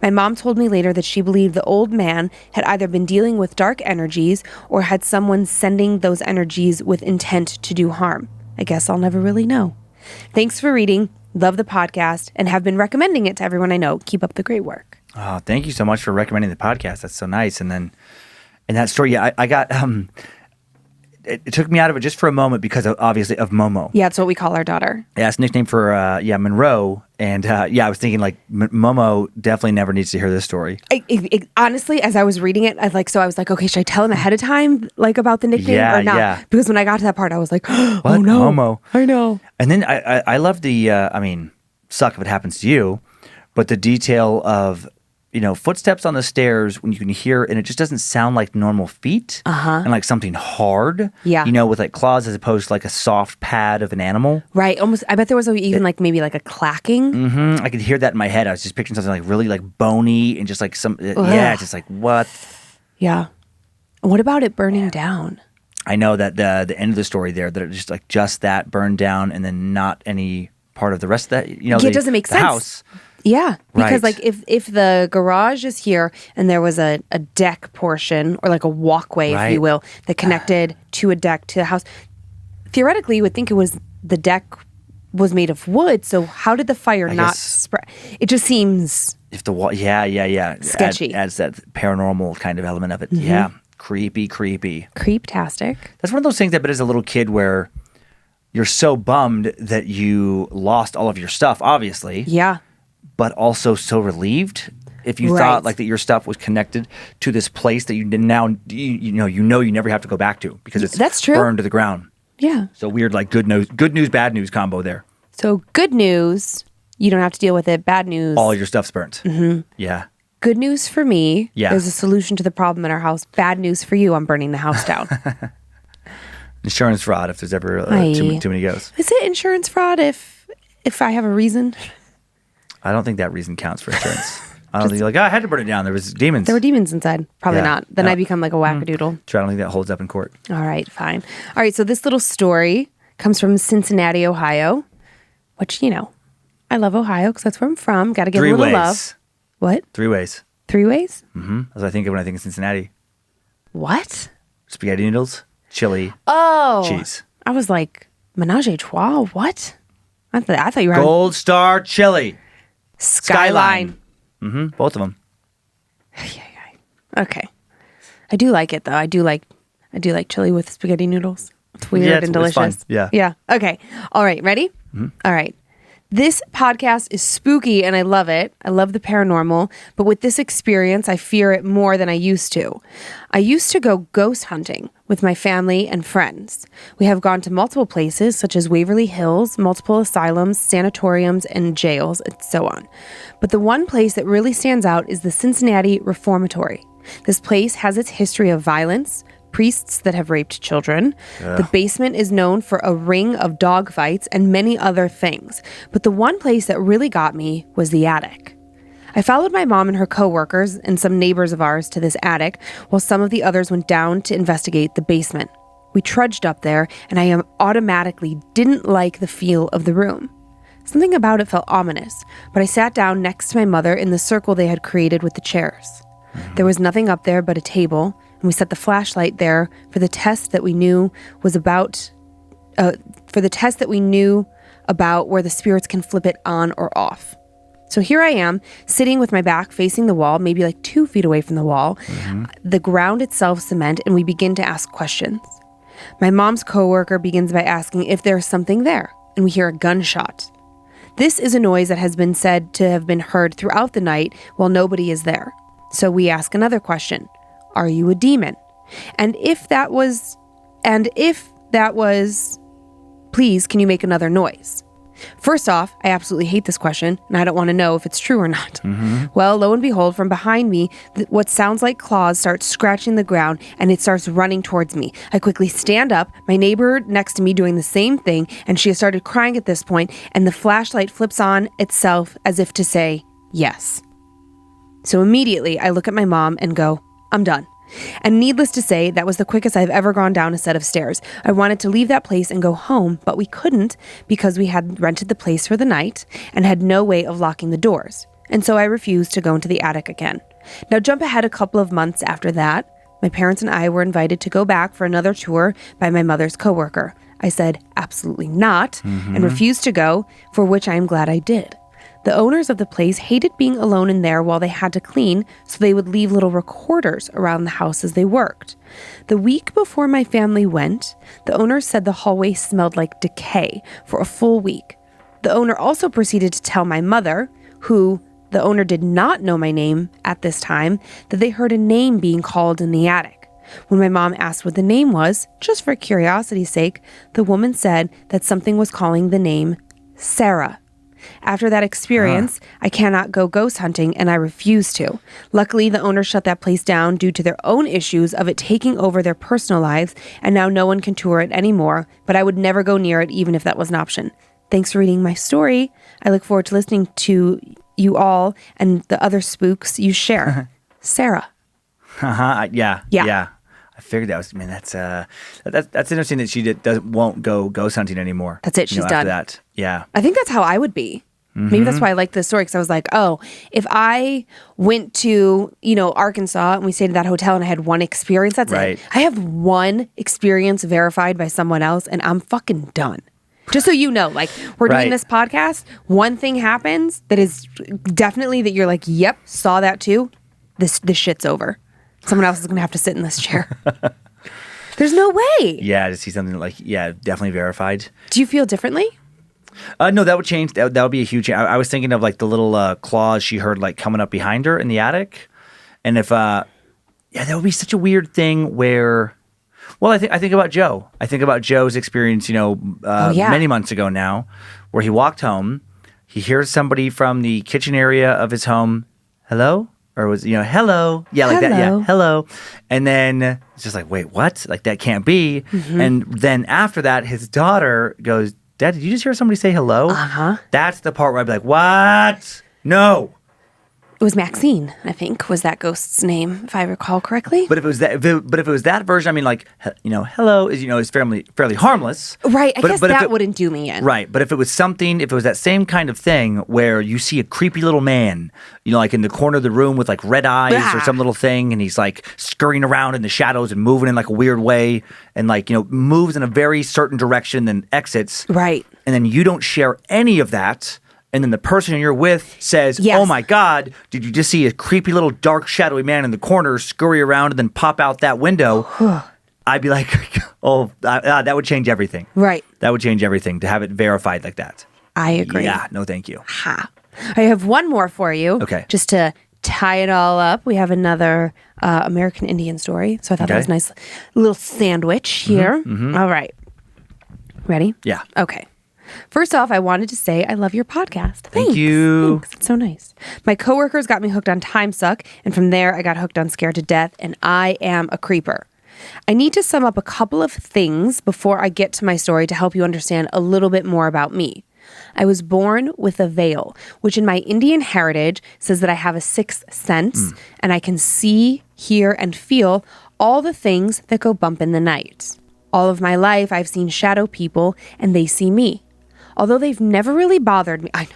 My mom told me later that she believed the old man had either been dealing with dark energies or had someone sending those energies with intent to do harm. I guess I'll never really know. Thanks for reading. Love the podcast and have been recommending it to everyone I know. Keep up the great work. Oh, thank you so much for recommending the podcast. That's so nice. And then in that story, I got it took me out of it just for a moment because obviously of Momo. Yeah, it's what we call our daughter. Yeah, it's a nickname for Monroe. And I was thinking like Momo definitely never needs to hear this story. Honestly, as I was reading it, I was like, okay, should I tell him ahead of time like about the nickname or not? Yeah. Because when I got to that part, I was like, oh what? no, Momo. I know. And then I love the suck if it happens to you, but the detail of footsteps on the stairs when you can hear, and it just doesn't sound like normal feet. And like something hard. Yeah. With like claws as opposed to like a soft pad of an animal. Right. Almost. I bet there was even like maybe like a clacking. I could hear that in my head. I was just picturing something like really like bony and just like just like what? Yeah. What about it burning down? I know that the end of the story there, that it just that burned down and then not any part of the rest of that. It doesn't make sense. House. Yeah, because Right. like if the garage is here and there was a deck portion or like a walkway, if you Right. will, that connected to a deck to the house, theoretically you would think the deck was made of wood. So how did the fire not guess- spread? It just seems If the wall, yeah, Sketchy. adds that paranormal kind of element of it. Yeah, creepy. creeptastic. That's one of those things that, but as a little kid, where you're so bummed that you lost all of your stuff, obviously. Yeah. But also so relieved if you Right. thought like that your stuff was connected to this place that you did now you never have to go back to because it's That's true. burned to the ground. Yeah. So weird, like good news, bad news combo there. So good news, you don't have to deal with it. Bad news, All your stuff's burnt. Yeah. good news for me. Yeah. There's a solution to the problem in our house. Bad news for you, I'm burning the house down. Insurance fraud if there's ever Aye. too many ghosts. Is it insurance fraud if I have a reason? I don't think that reason counts for insurance. I don't think you're like, I had to burn it down. There was demons. There were demons inside. Probably Yeah. not. Then No. I become like a wackadoodle. So I don't think that holds up in court. All right, fine. All right, so this little story comes from Cincinnati, Ohio, which, I love Ohio because that's where I'm from. Got to give 3 a little ways. love. What? 3 ways. 3 ways? That's what I think of when I think of Cincinnati. What? Spaghetti noodles, chili, Oh. cheese. I was like, menage a trois? What? I thought you were Gold Star chili. Skyline. Both of them. Okay. I do like it though. I do like chili with spaghetti noodles. It's weird Yeah, and it's delicious. fun. Yeah. Yeah. Okay. All right. Ready? All right. This podcast is spooky and I love it. I love the paranormal, but with this experience, I fear it more than I used to. I used to go ghost hunting with my family and friends. We have gone to multiple places such as Waverly Hills, multiple asylums, sanatoriums, and jails, and so on. But the one place that really stands out is the Cincinnati Reformatory. This place has its history of violence, priests that have raped children. The basement is known for a ring of dogfights and many other things. But the one place that really got me was the attic. I followed my mom and her coworkers and some neighbors of ours to this attic, while some of the others went down to investigate the basement. We trudged up there, and I automatically didn't like the feel of the room. Something about it felt ominous, but I sat down next to my mother in the circle they had created with the chairs. There was nothing up there but a table, and we set the flashlight there for the test that we knew was about, about where the spirits can flip it on or off. So here I am, sitting with my back facing the wall, maybe like 2 feet away from the wall, the ground itself cement, and we begin to ask questions. My mom's coworker begins by asking if there's something there, and we hear a gunshot. This is a noise that has been said to have been heard throughout the night while nobody is there. So we ask another question. Are you a demon? And if that was, please, can you make another noise? First off, I absolutely hate this question, and I don't want to know if it's true or not. Well, lo and behold, from behind me, what sounds like claws starts scratching the ground, and it starts running towards me. I quickly stand up, my neighbor next to me doing the same thing, and she has started crying at this point, and the flashlight flips on itself as if to say, yes. So immediately, I look at my mom and go, I'm done. And needless to say, that was the quickest I've ever gone down a set of stairs. I wanted to leave that place and go home, but we couldn't because we had rented the place for the night and had no way of locking the doors. And so I refused to go into the attic again. Now jump ahead a couple of months after that. My parents and I were invited to go back for another tour by my mother's coworker. I said absolutely not and refused to go, for which I am glad I did. The owners of the place hated being alone in there while they had to clean, so they would leave little recorders around the house as they worked. The week before my family went, the owner said the hallway smelled like decay for a full week. The owner also proceeded to tell my mother, who the owner did not know my name at this time, that they heard a name being called in the attic. When my mom asked what the name was, just for curiosity's sake, the woman said that something was calling the name Sarah. After that experience, I cannot go ghost hunting, and I refuse to. Luckily, the owner shut that place down due to their own issues of it taking over their personal lives, and now no one can tour it anymore, but I would never go near it even if that was an option. Thanks for reading my story. I look forward to listening to you all and the other spooks you share. Sarah. Yeah. I figured that was. Man, that's interesting that she won't go ghost hunting anymore. That's it. She's after done. That. Yeah. I think that's how I would be. Maybe that's why I like this story, because I was like, oh, if I went to, Arkansas and we stayed at that hotel and I had one experience, that's it. I have one experience verified by someone else and I'm fucking done. Just so you know, like, we're doing this podcast, one thing happens that is definitely that you're like, yep, saw that too. This shit's over. Someone else is going to have to sit in this chair. There's no way. Yeah, to see something like, definitely verified. Do you feel differently? No, that would change. That would be a huge change. I was thinking of like the little claws she heard like coming up behind her in the attic. And if, that would be such a weird thing where, well, I think about Joe. I think about Joe's experience, many months ago now, where he walked home, he hears somebody from the kitchen area of his home, hello? Or was, hello. Yeah, like that. Yeah, hello. And then it's just like, wait, what? Like, that can't be. And then after that, his daughter goes, Dad, did you just hear somebody say hello? Uh-huh. That's the part where I'd be like, what? No. It was Maxine, I think, was that ghost's name, if I recall correctly. But if it was that version, I mean, like, hello is fairly harmless. Right. I guess that wouldn't do me in. Right. But if it was that same kind of thing where you see a creepy little man, like in the corner of the room with like red eyes or some little thing, and he's like scurrying around in the shadows and moving in like a weird way, and like, moves in a very certain direction, then exits. Right. And then you don't share any of that. And then the person you're with says, yes. Oh my God, did you just see a creepy little dark shadowy man in the corner scurry around and then pop out that window? I'd be like, that would change everything. Right. That would change everything to have it verified like that. I agree. Yeah, no thank you. Ha. I have one more for you. Okay. Just to tie it all up, we have another American Indian story. So I thought that was a nice little sandwich here. All right. Ready? Yeah. Okay. First off, I wanted to say I love your podcast. Thank you. Thanks. It's so nice. My coworkers got me hooked on Time Suck, and from there I got hooked on Scared to Death, and I am a creeper. I need to sum up a couple of things before I get to my story to help you understand a little bit more about me. I was born with a veil, which in my Indian heritage says that I have a sixth sense, and I can see, hear, and feel all the things that go bump in the night. All of my life, I've seen shadow people, and they see me. Although they've never really bothered me, I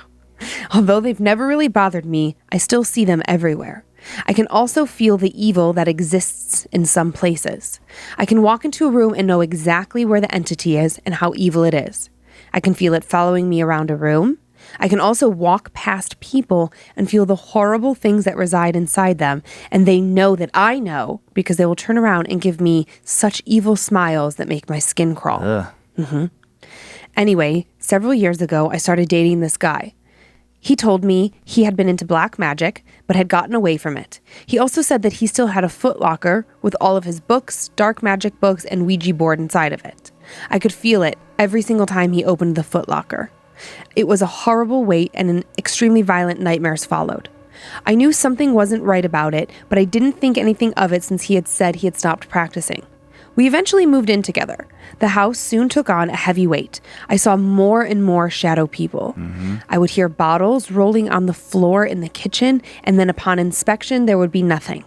still see them everywhere. I can also feel the evil that exists in some places. I can walk into a room and know exactly where the entity is and how evil it is. I can feel it following me around a room. I can also walk past people and feel the horrible things that reside inside them, and they know that I know because they will turn around and give me such evil smiles that make my skin crawl. Anyway, several years ago, I started dating this guy. He told me he had been into black magic, but had gotten away from it. He also said that he still had a footlocker with all of his books, dark magic books, and Ouija board inside of it. I could feel it every single time he opened the footlocker. It was a horrible wait, and extremely violent nightmares followed. I knew something wasn't right about it, but I didn't think anything of it since he had said he had stopped practicing. We eventually moved in together. The house soon took on a heavy weight. I saw more and more shadow people. I would hear bottles rolling on the floor in the kitchen, and then upon inspection, there would be nothing.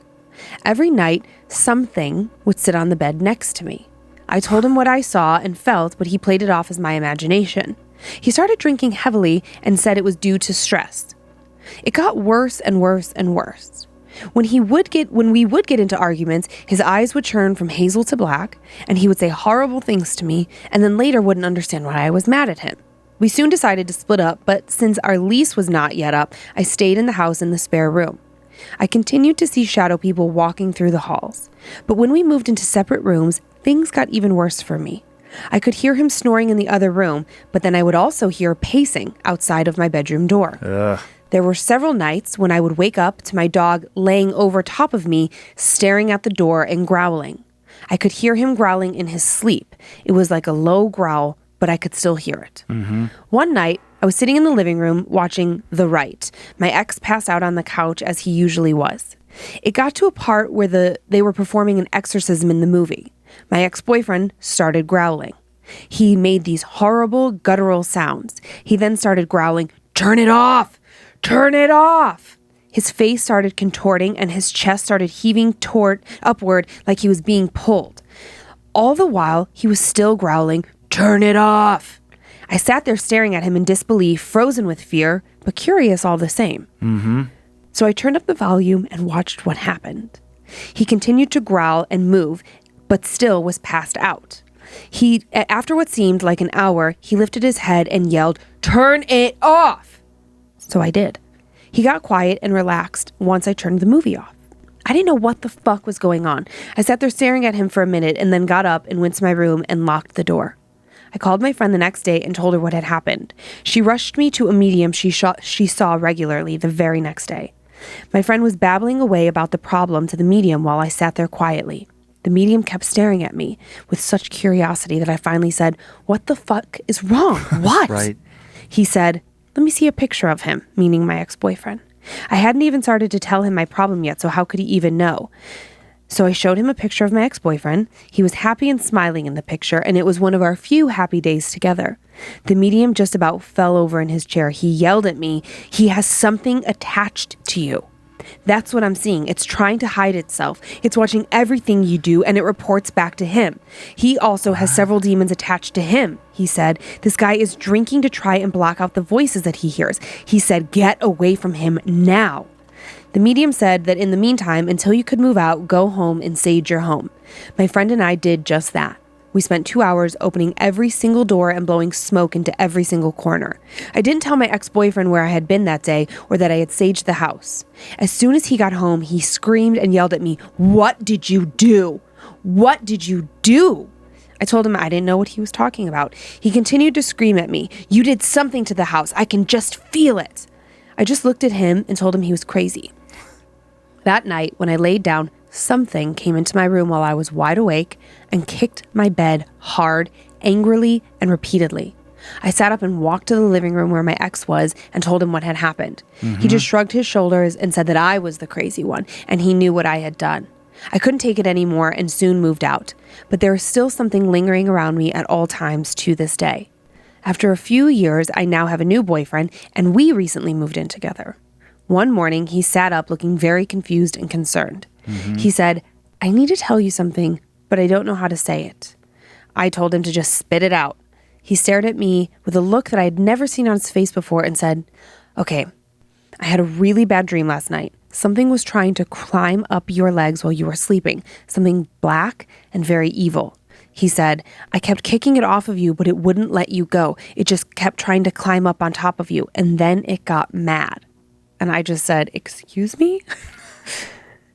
Every night, something would sit on the bed next to me. I told him what I saw and felt, but he played it off as my imagination. He started drinking heavily and said it was due to stress. It got worse and worse and worse. When we would get into arguments, his eyes would turn from hazel to black, and he would say horrible things to me, and then later wouldn't understand why I was mad at him. We soon decided to split up, but since our lease was not yet up, I stayed in the house in the spare room. I continued to see shadow people walking through the halls. But when we moved into separate rooms, things got even worse for me. I could hear him snoring in the other room, but then I would also hear pacing outside of my bedroom door. There were several nights when I would wake up to my dog laying over top of me, staring at the door and growling. I could hear him growling in his sleep. It was like a low growl, but I could still hear it. One night, I was sitting in the living room watching The Right. My ex passed out on the couch as he usually was. It got to a part where they were performing an exorcism in the movie. My ex-boyfriend started growling. He made these horrible guttural sounds. He then started growling, "Turn it off! Turn it off!" His face started contorting and his chest started heaving upward like he was being pulled. All the while, he was still growling, "Turn it off!" I sat there staring at him in disbelief, frozen with fear, but curious all the same. So I turned up the volume and watched what happened. He continued to growl and move, but still was passed out. After what seemed like an hour, he lifted his head and yelled, "Turn it off!" So I did. He got quiet and relaxed once I turned the movie off. I didn't know what the fuck was going on. I sat there staring at him for a minute and then got up and went to my room and locked the door. I called my friend the next day and told her what had happened. She rushed me to a medium she saw regularly the very next day. My friend was babbling away about the problem to the medium while I sat there quietly. The medium kept staring at me with such curiosity that I finally said, "What the fuck is wrong? What?" Right. He said, "Let me see a picture of him," meaning my ex-boyfriend. I hadn't even started to tell him my problem yet, so how could he even know? So I showed him a picture of my ex-boyfriend. He was happy and smiling in the picture, and it was one of our few happy days together. The medium just about fell over in his chair. He yelled at me, "He has something attached to you." That's what I'm seeing. It's trying to hide itself. It's watching everything you do, and it reports back to him. He also has several demons attached to him, he said. This guy is drinking to try and block out the voices that he hears. He said, "Get away from him now." The medium said that in the meantime, until you could move out, go home and sage your home. My friend and I did just that. We spent 2 hours opening every single door and blowing smoke into every single corner. I didn't tell my ex-boyfriend where I had been that day or that I had saged the house. As soon as he got home, he screamed and yelled at me, "What did you do? What did you do?" I told him I didn't know what he was talking about. He continued to scream at me, "You did something to the house. I can just feel it." I just looked at him and told him he was crazy. That night, when I laid down, something came into my room while I was wide awake and kicked my bed hard, angrily, and repeatedly. I sat up and walked to the living room where my ex was and told him what had happened. He just shrugged his shoulders and said that I was the crazy one, and he knew what I had done. I couldn't take it anymore and soon moved out, but there is still something lingering around me at all times to this day. After a few years, I now have a new boyfriend, and we recently moved in together. One morning, he sat up looking very confused and concerned. He said, "I need to tell you something, but I don't know how to say it." I told him to just spit it out. He stared at me with a look that I had never seen on his face before and said, "Okay, I had a really bad dream last night. Something was trying to climb up your legs while you were sleeping, something black and very evil." He said, "I kept kicking it off of you, but it wouldn't let you go. It just kept trying to climb up on top of you, and then it got mad." And I just said, "Excuse me?"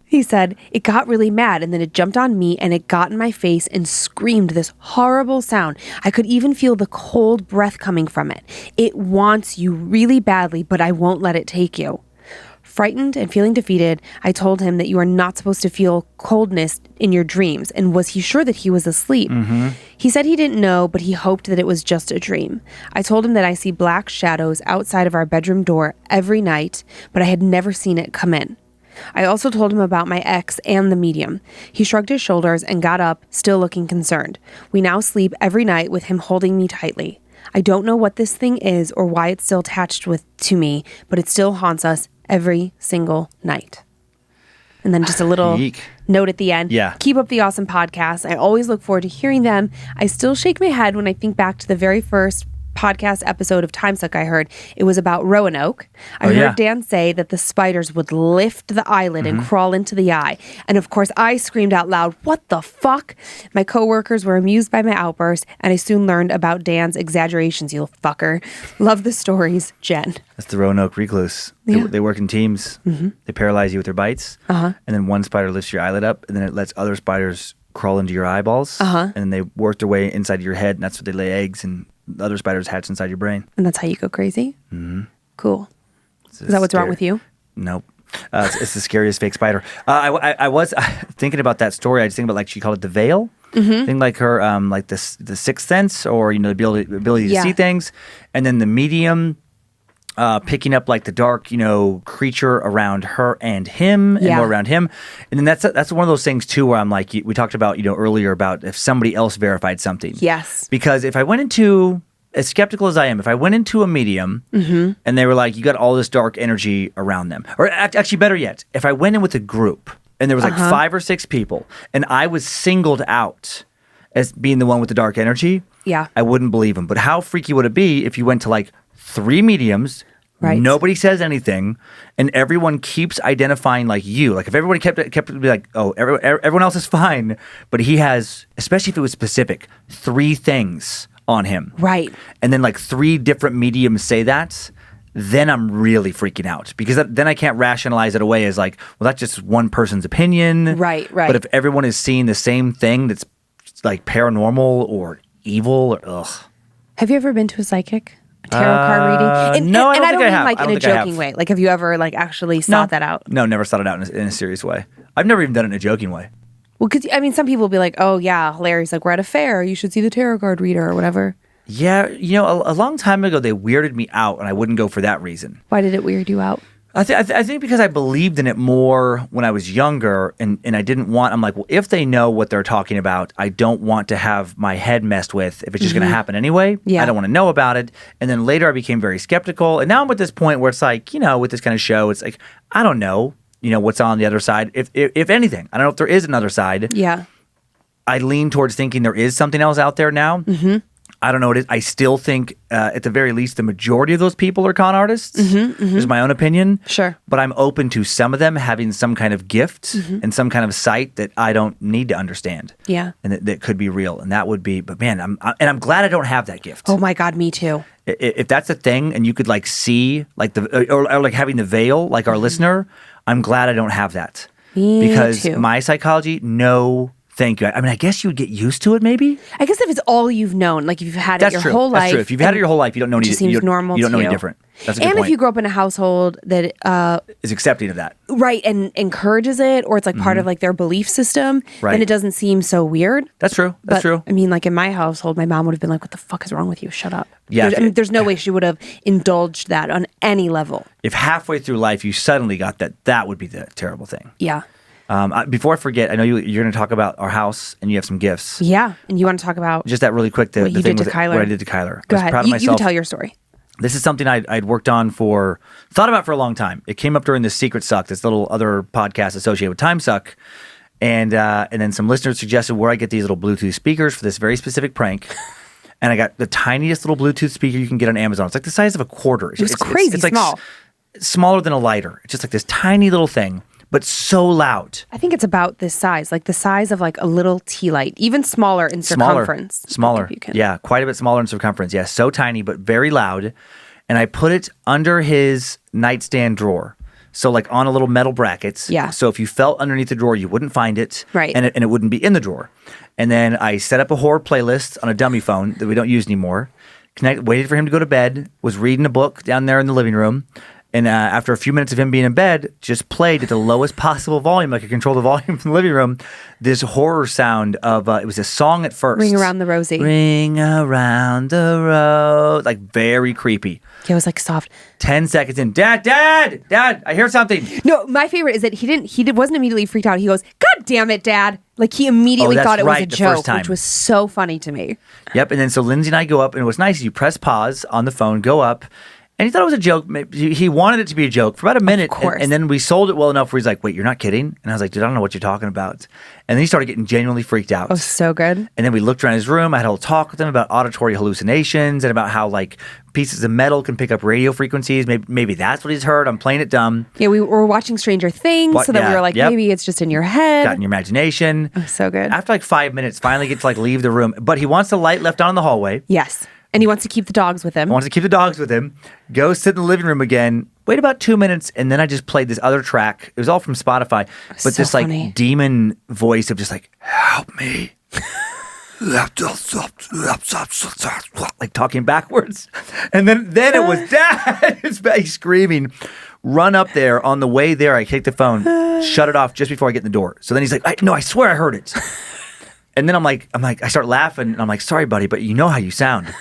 He said, "It got really mad, and then it jumped on me, and it got in my face and screamed this horrible sound. I could even feel the cold breath coming from it. It wants you really badly, but I won't let it take you." Frightened and feeling defeated, I told him that you are not supposed to feel coldness in your dreams, and was he sure that he was asleep? He said he didn't know, but he hoped that it was just a dream. I told him that I see black shadows outside of our bedroom door every night, but I had never seen it come in. I also told him about my ex and the medium. He shrugged his shoulders and got up, still looking concerned. We now sleep every night with him holding me tightly. I don't know what this thing is or why it's still attached to me, but it still haunts us every single night. And then just a little Yeek. note at the end. Yeah. Keep up the awesome podcast. I always look forward to hearing them. I still shake my head when I think back to the very first podcast episode of Time Suck I heard. It was about Roanoke. I heard Dan say that the spiders would lift the eyelid and crawl into the eye. And of course, I screamed out loud, "What the fuck?" My coworkers were amused by my outburst, and I soon learned about Dan's exaggerations, you fucker. Love the stories, Jen. That's the Roanoke recluse. They work in teams. They paralyze you with their bites. And then one spider lifts your eyelid up, and then it lets other spiders crawl into your eyeballs. And then they work their way inside your head, and that's what they lay eggs, and the other spiders hatch inside your brain. And that's how you go crazy? Cool. Is that what's wrong with you? Nope. It's the scariest fake spider. I was thinking about that story. I just think about, like, she called it the veil. Thing like her, like the sixth sense, or the ability to see things, and then the medium. Picking up like the dark, creature around her and him, and more around him, and then that's one of those things too, where I'm like, we talked about earlier about if somebody else verified something. Yes. Because if I went into, as skeptical as I am, if I went into a medium and they were like, you got all this dark energy around them, or actually better yet, if I went in with a group and there was like 5 or 6 people and I was singled out as being the one with the dark energy, I wouldn't believe them. But how freaky would it be if you went to like 3 mediums, nobody says anything, and everyone keeps identifying like you. Like if everybody kept be like, oh, everyone else is fine, but he has, especially if it was specific, 3 things on him. Right. And then like 3 different mediums say that, then I'm really freaking out, because then I can't rationalize it away as like, well, that's just one person's opinion. Right. But if everyone is seeing the same thing that's like paranormal or evil, or ugh. Have you ever been to a psychic? Tarot card reading? No, I don't think I mean have. like I in don't a think I joking have. way. Like have you ever like actually sought that out? No, never sought it out in a serious way. I've never even done it in a joking way. Well, because I mean, some people will be like, "Oh yeah, Larry's like we're at a fair. You should see the tarot card reader or whatever." Yeah, a long time ago they weirded me out, and I wouldn't go for that reason. Why did it weird you out? I think because I believed in it more when I was younger, and I didn't want. I'm like, well, if they know what they're talking about, I don't want to have my head messed with if it's just going to happen anyway. Yeah. I don't want to know about it. And then later I became very skeptical, and now I'm at this point where it's like, with this kind of show, it's like I don't know, what's on the other side. If anything, I don't know if there is another side. Yeah. I lean towards thinking there is something else out there now. Mm-hmm. I don't know what it is. I still think, at the very least, the majority of those people are con artists. Is my own opinion. Sure. But I'm open to some of them having some kind of gift and some kind of sight that I don't need to understand. Yeah. And that could be real. And that would be, but man, I'm glad I don't have that gift. Oh my God, me too. If that's a thing and you could like see like or like having the veil, like our listener, I'm glad I don't have that. Me because too. my psychology, no. Thank you. I mean, I guess you would get used to it, maybe. I guess if it's all you've known, like if you've had That's it your true. whole life. That's true. If you've had it your whole life, you don't know any. It just seems normal You don't to know you. any different. That's a good And point. if you grow up in a household that is accepting of that, right, and encourages it, or it's like part of like their belief system, Right. then it doesn't seem so weird. That's true. That's But, true. I mean, like in my household, my mom would have been like, "What the fuck is wrong with you? Shut up." Yeah, There's no way she would have indulged that on any level. If halfway through life you suddenly got that would be the terrible thing. Yeah. Before I forget, I know you're going to talk about our house and you have some gifts. Yeah. And you want to talk about Just that really quick. The what you thing did to with Kyler. what I did to Kyler. Go I was ahead. proud of You myself. can tell your story. This is something I'd worked on thought about for a long time. It came up during the Secret Suck, this little other podcast associated with Time Suck. And then some listeners suggested where I get these little Bluetooth speakers for this very specific prank. And I got the tiniest little Bluetooth speaker you can get on Amazon. It's like the size of a quarter. It was crazy it's like small. Smaller than a lighter. It's just like this tiny little thing, but so loud. I think it's about this size, like the size of like a little tea light, even smaller in circumference. Smaller. If you can. Yeah, quite a bit smaller in circumference. Yeah, so tiny, but very loud. And I put it under his nightstand drawer. So like on a little metal brackets. Yeah. So if you felt underneath the drawer, you wouldn't find it. Right. And it wouldn't be in the drawer. And then I set up a horror playlist on a dummy phone that we don't use anymore. Waited for him to go to bed, was reading a book down there in the living room. And after a few minutes of him being in bed, just played at the lowest possible volume. I could control the volume from the living room. This horror sound of, it was a song at first. Ring Around the Rosie. Ring around the rose. Like very creepy. Yeah, it was like soft. 10 seconds in. Dad, I hear something. No, my favorite is that he wasn't immediately freaked out. He goes, "God damn it, Dad!" Like he immediately that's thought it right, was a the first joke, time. which was so funny to me. Yep. And then so Lynze and I go up, and what's nice is you press pause on the phone, go up. And he thought it was a joke. He wanted it to be a joke for about a minute. course. And then we sold it well enough where he's like, wait, you're not kidding? And I was like, dude, I don't know what you're talking about. And then he started getting genuinely freaked out. Oh, so good. And then we looked around his room. I had a little talk with him about auditory hallucinations and about how like pieces of metal can pick up radio frequencies. Maybe that's what he's heard. I'm playing it dumb. Yeah, we were watching Stranger Things, so that we were like, maybe it's just in your head. Got in your imagination. Oh, so good. After like 5 minutes, finally get to like leave the room. But he wants the light left on in the hallway. Yes. And he wants to keep the dogs with him. Wants to keep the dogs with him. Go sit in the living room again. Wait about 2 minutes, and then I just played this other track. It was all from Spotify, but so this like funny. demon voice of just like, help me. Like talking backwards. And then it was Dad. He's screaming. Run up there. On the way there, I take the phone, shut it off just before I get in the door. So then he's like, no, I swear I heard it. And then I'm like, I start laughing, and I'm like, sorry, buddy, but you know how you sound.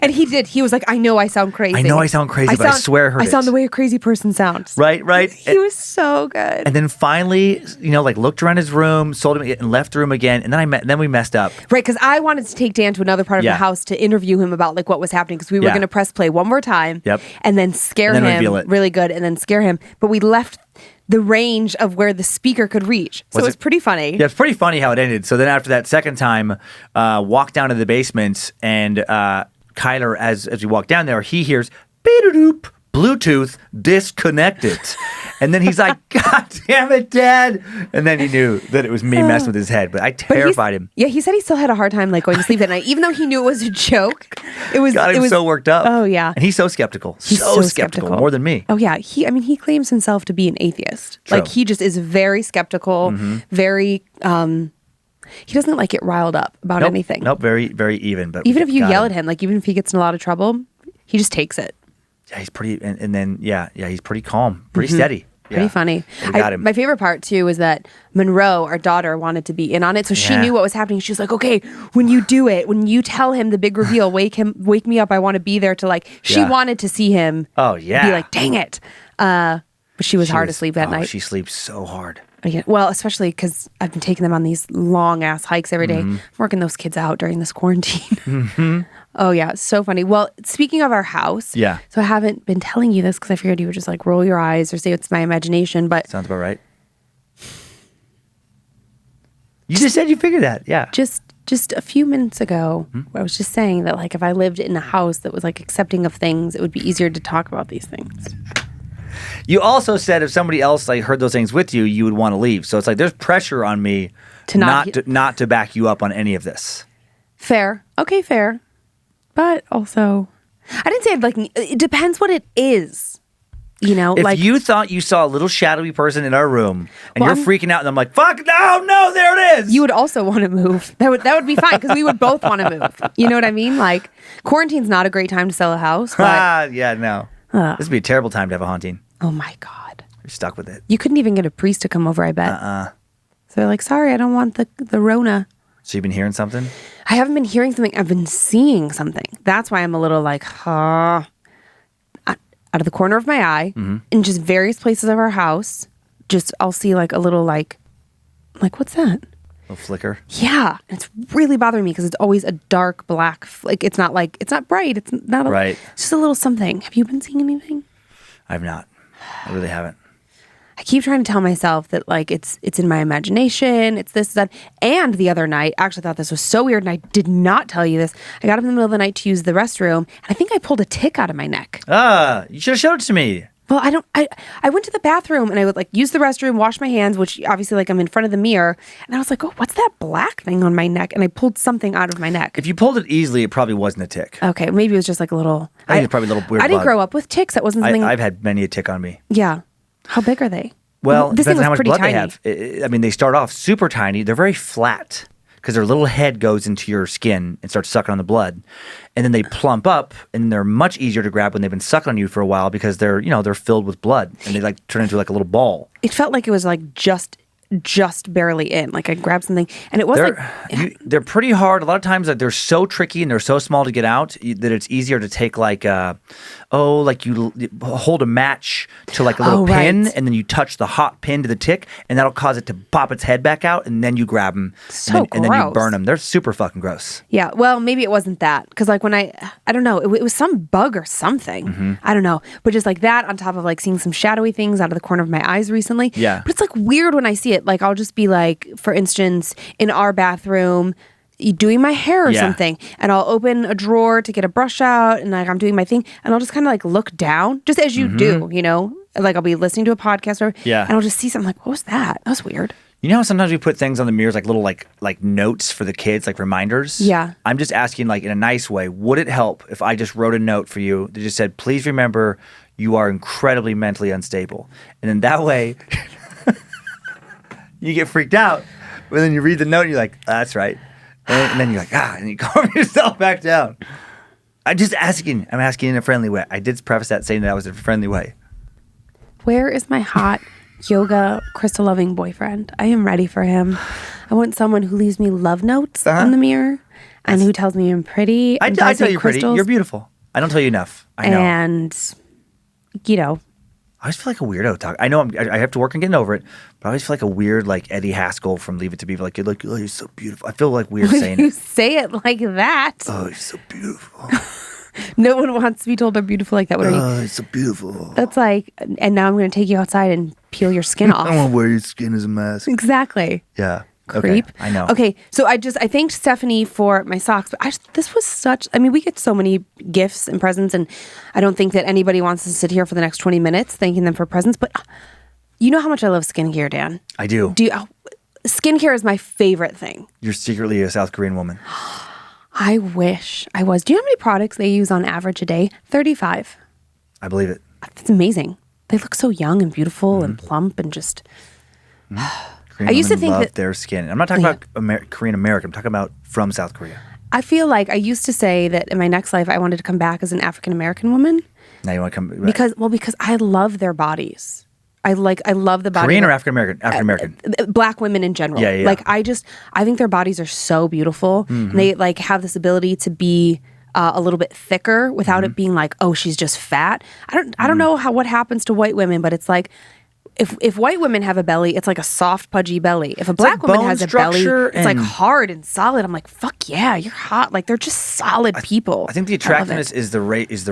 And he did. He was like, I know I sound crazy. I know I sound crazy, but I swear I heard I it. sound the way a crazy person sounds. Right. He was so good. And then finally, like looked around his room, sold him, and left the room again. And then we messed up. Right, because I wanted to take Dan to another part of the house to interview him about like what was happening, because we were going to press play one more time. Yep. And then scare him really good, and then scare him. But we left the range of where the speaker could reach. So it was pretty funny. Yeah, it's pretty funny how it ended. So then after that second time, walked down to the basement, and Kyler, as we walk down there, he hears beep-a-doop, Bluetooth disconnected. And then he's like, God damn it, Dad. And then he knew that it was me messing with his head. But I terrified him. Yeah, he said he still had a hard time like going to sleep that night, even though he knew it was a joke. It was so worked up. Oh yeah. And he's so skeptical. He's so skeptical. More than me. Oh yeah. He claims himself to be an atheist. True. Like he just is very skeptical, very he doesn't like get riled up about anything. Nope, very, very even. But even if you yell at him, like even if he gets in a lot of trouble, he just takes it. Yeah, he's pretty, and then he's pretty calm, pretty steady. Pretty funny. We got him. My favorite part too was that Monroe, our daughter, wanted to be in on it, so she knew what was happening. She was like, "Okay, when you do it, when you tell him the big reveal, wake me up. I want to be there to like." She wanted to see him. Oh yeah. Be like, "Dang it!" But she was hard asleep that night. She sleeps so hard. Yeah, well, especially because I've been taking them on these long ass hikes every day. I'm working those kids out during this quarantine. Oh yeah, so funny. Well, speaking of our house, so I haven't been telling you this because I figured you would just like roll your eyes or say it's my imagination, but sounds about right. You just said you figured that, yeah. Just a few minutes ago, I was just saying that like if I lived in a house that was like accepting of things, it would be easier to talk about these things. You also said if somebody else like heard those things with you, you would want to leave. So it's like there's pressure on me to not to back you up on any of this. Fair. Okay, fair. But also, I didn't say I'd like, it depends what it is. You know, if like you thought you saw a little shadowy person in our room and you're freaking out and I'm like, fuck, no, there it is. You would also want to move. That would be fine because we would both want to move. You know what I mean? Like quarantine's not a great time to sell a house. But, yeah, no. This would be a terrible time to have a haunting. Oh my God. You're stuck with it. You couldn't even get a priest to come over, I bet. So they're like, sorry, I don't want the Rona. So you've been hearing something? I haven't been hearing something. I've been seeing something. That's why I'm a little like, out of the corner of my eye, in just various places of our house, just I'll see like a little like what's that? A flicker? Yeah. And it's really bothering me because it's always a dark black, like it's not bright. It's not right. It's just a little something. Have you been seeing anything? I've not. I really haven't. I keep trying to tell myself that like it's in my imagination, it's this, that. And the other night, I actually thought this was so weird and I did not tell you this. I got up in the middle of the night to use the restroom and I think I pulled a tick out of my neck. You should have showed it to me. Well, I went to the bathroom and I would like use the restroom, wash my hands, which obviously like I'm in front of the mirror. And I was like, oh, what's that black thing on my neck? And I pulled something out of my neck. If you pulled it easily, it probably wasn't a tick. Okay, maybe it was just like a little. I think it's probably a little weird. I didn't bug. grow up with ticks. That wasn't something. I've had many a tick on me. Yeah. How big are they? Well, this depends thing on how was much pretty blood tiny. they have. I mean, they start off super tiny. They're very flat because their little head goes into your skin and starts sucking on the blood. And then they plump up and they're much easier to grab when they've been sucking on you for a while because they're filled with blood and they like turn into like a little ball. It felt like it was like just barely in. Like I grabbed something and it was they're pretty hard. A lot of times they're so tricky and they're so small to get out that it's easier to take like you hold a match to like a little pin and then you touch the hot pin to the tick and that'll cause it to pop its head back out and then you grab them and then you burn them. They're super fucking gross. Yeah, well, maybe it wasn't that because like when I don't know, it was some bug or something. I don't know, but just like that on top of like seeing some shadowy things out of the corner of my eyes recently. Yeah, but it's like weird when I see it. Like I'll just be like, for instance, in our bathroom, doing my hair or something, and I'll open a drawer to get a brush out, and like I'm doing my thing, and I'll just kind of like look down, just as you do, you know, like I'll be listening to a podcast and I'll just see something like, what was that? That was weird. You know how sometimes we put things on the mirrors like little like notes for the kids, like reminders? Yeah. I'm just asking like in a nice way, would it help if I just wrote a note for you that just said, please remember you are incredibly mentally unstable. And then that way you get freaked out. But then you read the note and you're like, that's right. And then you're like, and you calm yourself back down. I'm asking in a friendly way. I did preface that saying that was a friendly way. Where is my hot yoga, crystal loving boyfriend. I am ready for him. I want someone who leaves me love notes in the mirror and who tells me I'm pretty. I and tell buys me you pretty. crystals. You're beautiful. I don't tell you enough. I know. And, you know, I always feel like a weirdo talk. I know I have to work on getting over it, but I always feel like a weird, like Eddie Haskell from Leave It to Beaver. Like, oh, you're so beautiful. I feel like weird saying you it. say it like that. Oh, you're so beautiful. No one wants to be told they're beautiful like that. What are you? Oh, it's so beautiful. That's like, and now I'm going to take you outside and peel your skin off. I want to wear your skin as a mask. Exactly. Yeah. Creep. Okay, I know. Okay, so I thanked Stephanie for my socks, but this was such, I mean, we get so many gifts and presents, and I don't think that anybody wants to sit here for the next 20 minutes thanking them for presents, but you know how much I love skincare, Dan. I do. Skincare is my favorite thing. You're secretly a South Korean woman. I wish I was. Do you know how many products they use on average a day? 35. I believe it. That's amazing. They look so young and beautiful and plump and just... Korean I used to women think love that- their skin. I'm not talking about Korean American. I'm talking about from South Korea. I feel like I used to say that in my next life I wanted to come back as an African American woman Now you want to come right. because I love their bodies. I love the body. Korean of- or African American? African American. Black women in general. Yeah. Like I think their bodies are so beautiful. And they like have this ability to be a little bit thicker without it being like, oh, she's just fat. I don't know what happens to white women, but it's like if white women have a belly, it's like a soft, pudgy belly. If a black like woman bone has a belly, structure it's like and- hard and solid. I'm like, fuck yeah, you're hot. Like they're just solid people. I think the love it. attractiveness is the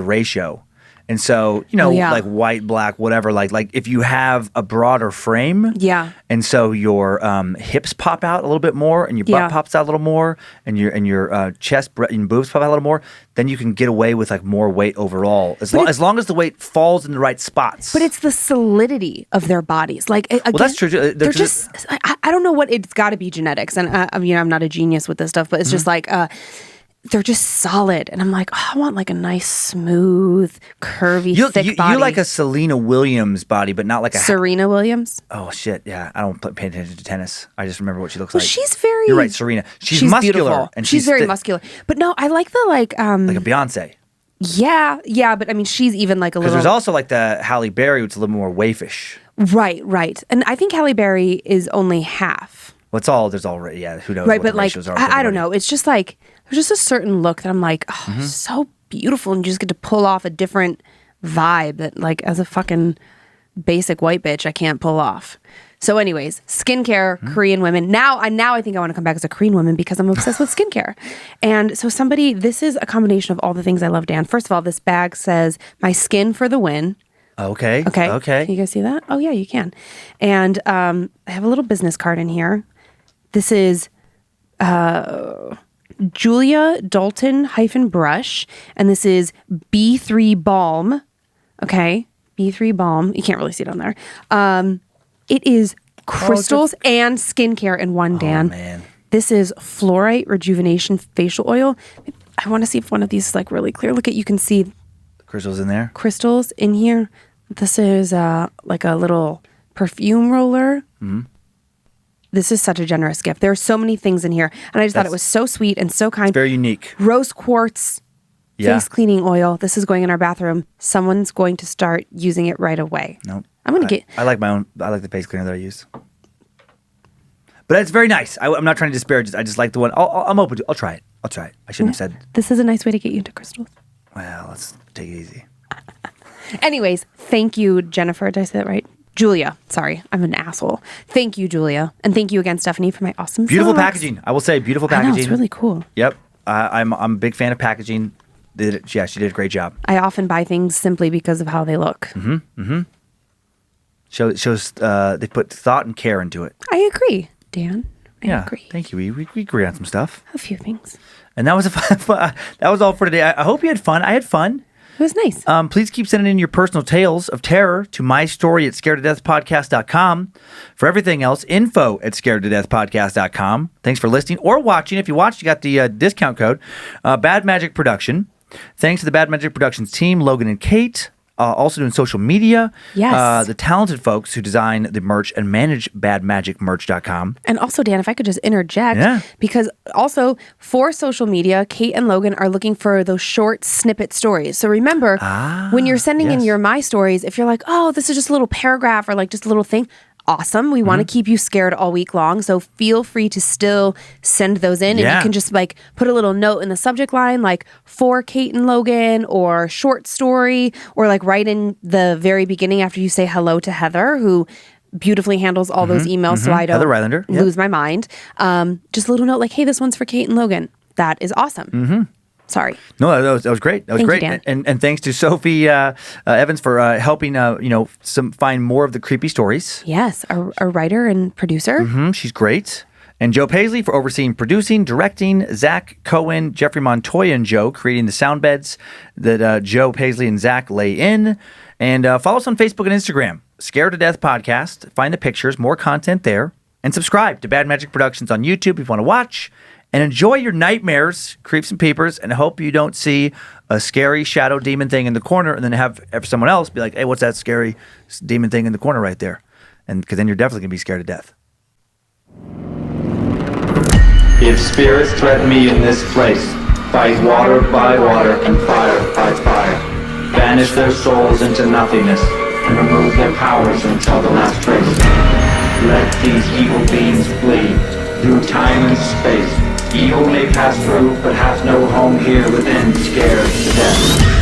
ratio. And so, you know, Oh, yeah. like white, black, whatever, like if you have a broader frame, Yeah. and so your hips pop out a little bit more, and your butt Yeah. pops out a little more, and your chest and boobs pop out a little more, then you can get away with like more weight overall, as long as the weight falls in the right spots. But it's the solidity of their bodies. Like, again, that's true. They're just. I don't know what it's got to be genetics, and I'm not a genius with this stuff, but it's just like they're just solid, and I'm like, oh, I want like a nice, smooth, curvy, thick body. You like a Serena Williams body, but not like a Serena Williams. Oh shit! Yeah, I don't pay attention to tennis. I just remember what she looks Well, like. she's very. You're right, Serena. She's muscular, beautiful. and she's very thi- muscular. But no, I like the like. like a Beyonce. Yeah, but I mean, she's even like a Because little. there's also like the Halle Berry, which is a little more waifish. Right, and I think Halle Berry is only half. Well, there's already, yeah, who knows Right, what but the like ratios are. I don't know. It's just like there's just a certain look that I'm like, oh, so beautiful, and you just get to pull off a different vibe that like as a fucking basic white bitch I can't pull off. So, anyways, skincare, Korean women. Now I think I want to come back as a Korean woman because I'm obsessed with skincare. And so this is a combination of all the things I love, Dan. First of all, this bag says "My skin for the win." Okay. Okay. Can you guys see that? Oh yeah, you can. And I have a little business card in here. This is Julia Dalton -brush, and this is B3 Balm. Okay, B3 Balm. You can't really see it on there. It is crystals and skincare in one, Dan. Oh, man. This is Fluorite Rejuvenation Facial Oil. I want to see if one of these is like really clear. Look at, you can see Crystal's in there. crystals in here. This is like a little perfume roller. This is such a generous gift. There are so many things in here, and I just thought it was so sweet and so kind. Very unique. Rose quartz Yeah. face cleaning oil. This is going in our bathroom. Someone's going to start using it right away. Nope. I'm gonna get. I like my own. I like the face cleaner that I use. But it's very nice. I'm not trying to disparage it. I just like the one. I'm open to. I'll try it. I shouldn't have said. This is a nice way to get you into crystals. Well, let's take it easy. Anyways, thank you, Jennifer. Did I say that right? Julia. Sorry, I'm an asshole. Thank you, Julia, and thank you again, Stephanie, for my awesome Beautiful socks. packaging. I will say, beautiful I packaging. know, it's really cool. Yep. I'm a big fan of packaging. Yeah, she did a great job. I often buy things simply because of how they look. Shows they put thought and care into it. I agree, Dan. I agree. Thank you. We agree on some stuff. A few things. And that was that was all for today. I hope you had fun. I had fun. It was nice. Please keep sending in your personal tales of terror to mystory@scaredtodeathpodcast.com. For everything else, info@scaredtodeathpodcast.com. Thanks for listening or watching. If you watched, you got the discount code, Bad Magic Production. Thanks to the Bad Magic Productions team, Logan and Kate. also doing social media. Yes. The talented folks who design the merch and manage badmagicmerch.com. And also, Dan, if I could just interject, Yeah. because also for social media, Kate and Logan are looking for those short snippet stories. So remember, when you're sending in yes. your My Stories, if you're like, oh, this is just a little paragraph or like just a little thing, awesome. We want to keep you scared all week long. So feel free to still send those in. And Yeah. you can just like put a little note in the subject line, like for Kate and Logan or short story, or like right in the very beginning after you say hello to Heather, who beautifully handles all those emails so I don't Heather Rylander. Yep. lose my mind. Just a little note like, hey, this one's for Kate and Logan. That is awesome. Sorry. No, that was great. That was Thank great. you, Dan. And thanks to Sophie Evans for helping find more of the creepy stories. Yes, a writer and producer. She's great. And Joe Paisley for overseeing producing, directing. Zach Cohen, Jeffrey Montoya, and Joe creating the sound beds that Joe Paisley and Zach lay in. And follow us on Facebook and Instagram. Scared to Death Podcast. Find the pictures, more content there. And subscribe to Bad Magic Productions on YouTube if you want to watch. And enjoy your nightmares, creeps and peepers, and hope you don't see a scary shadow demon thing in the corner and then have someone else be like, hey, what's that scary demon thing in the corner right there? And because then you're definitely going to be scared to death. If spirits threaten me in this place, fight water by water and fire by fire. Banish their souls into nothingness and remove their powers until the last trace. Let these evil beings flee through time and space. Evil may pass through, but hath no home here within, scared to death.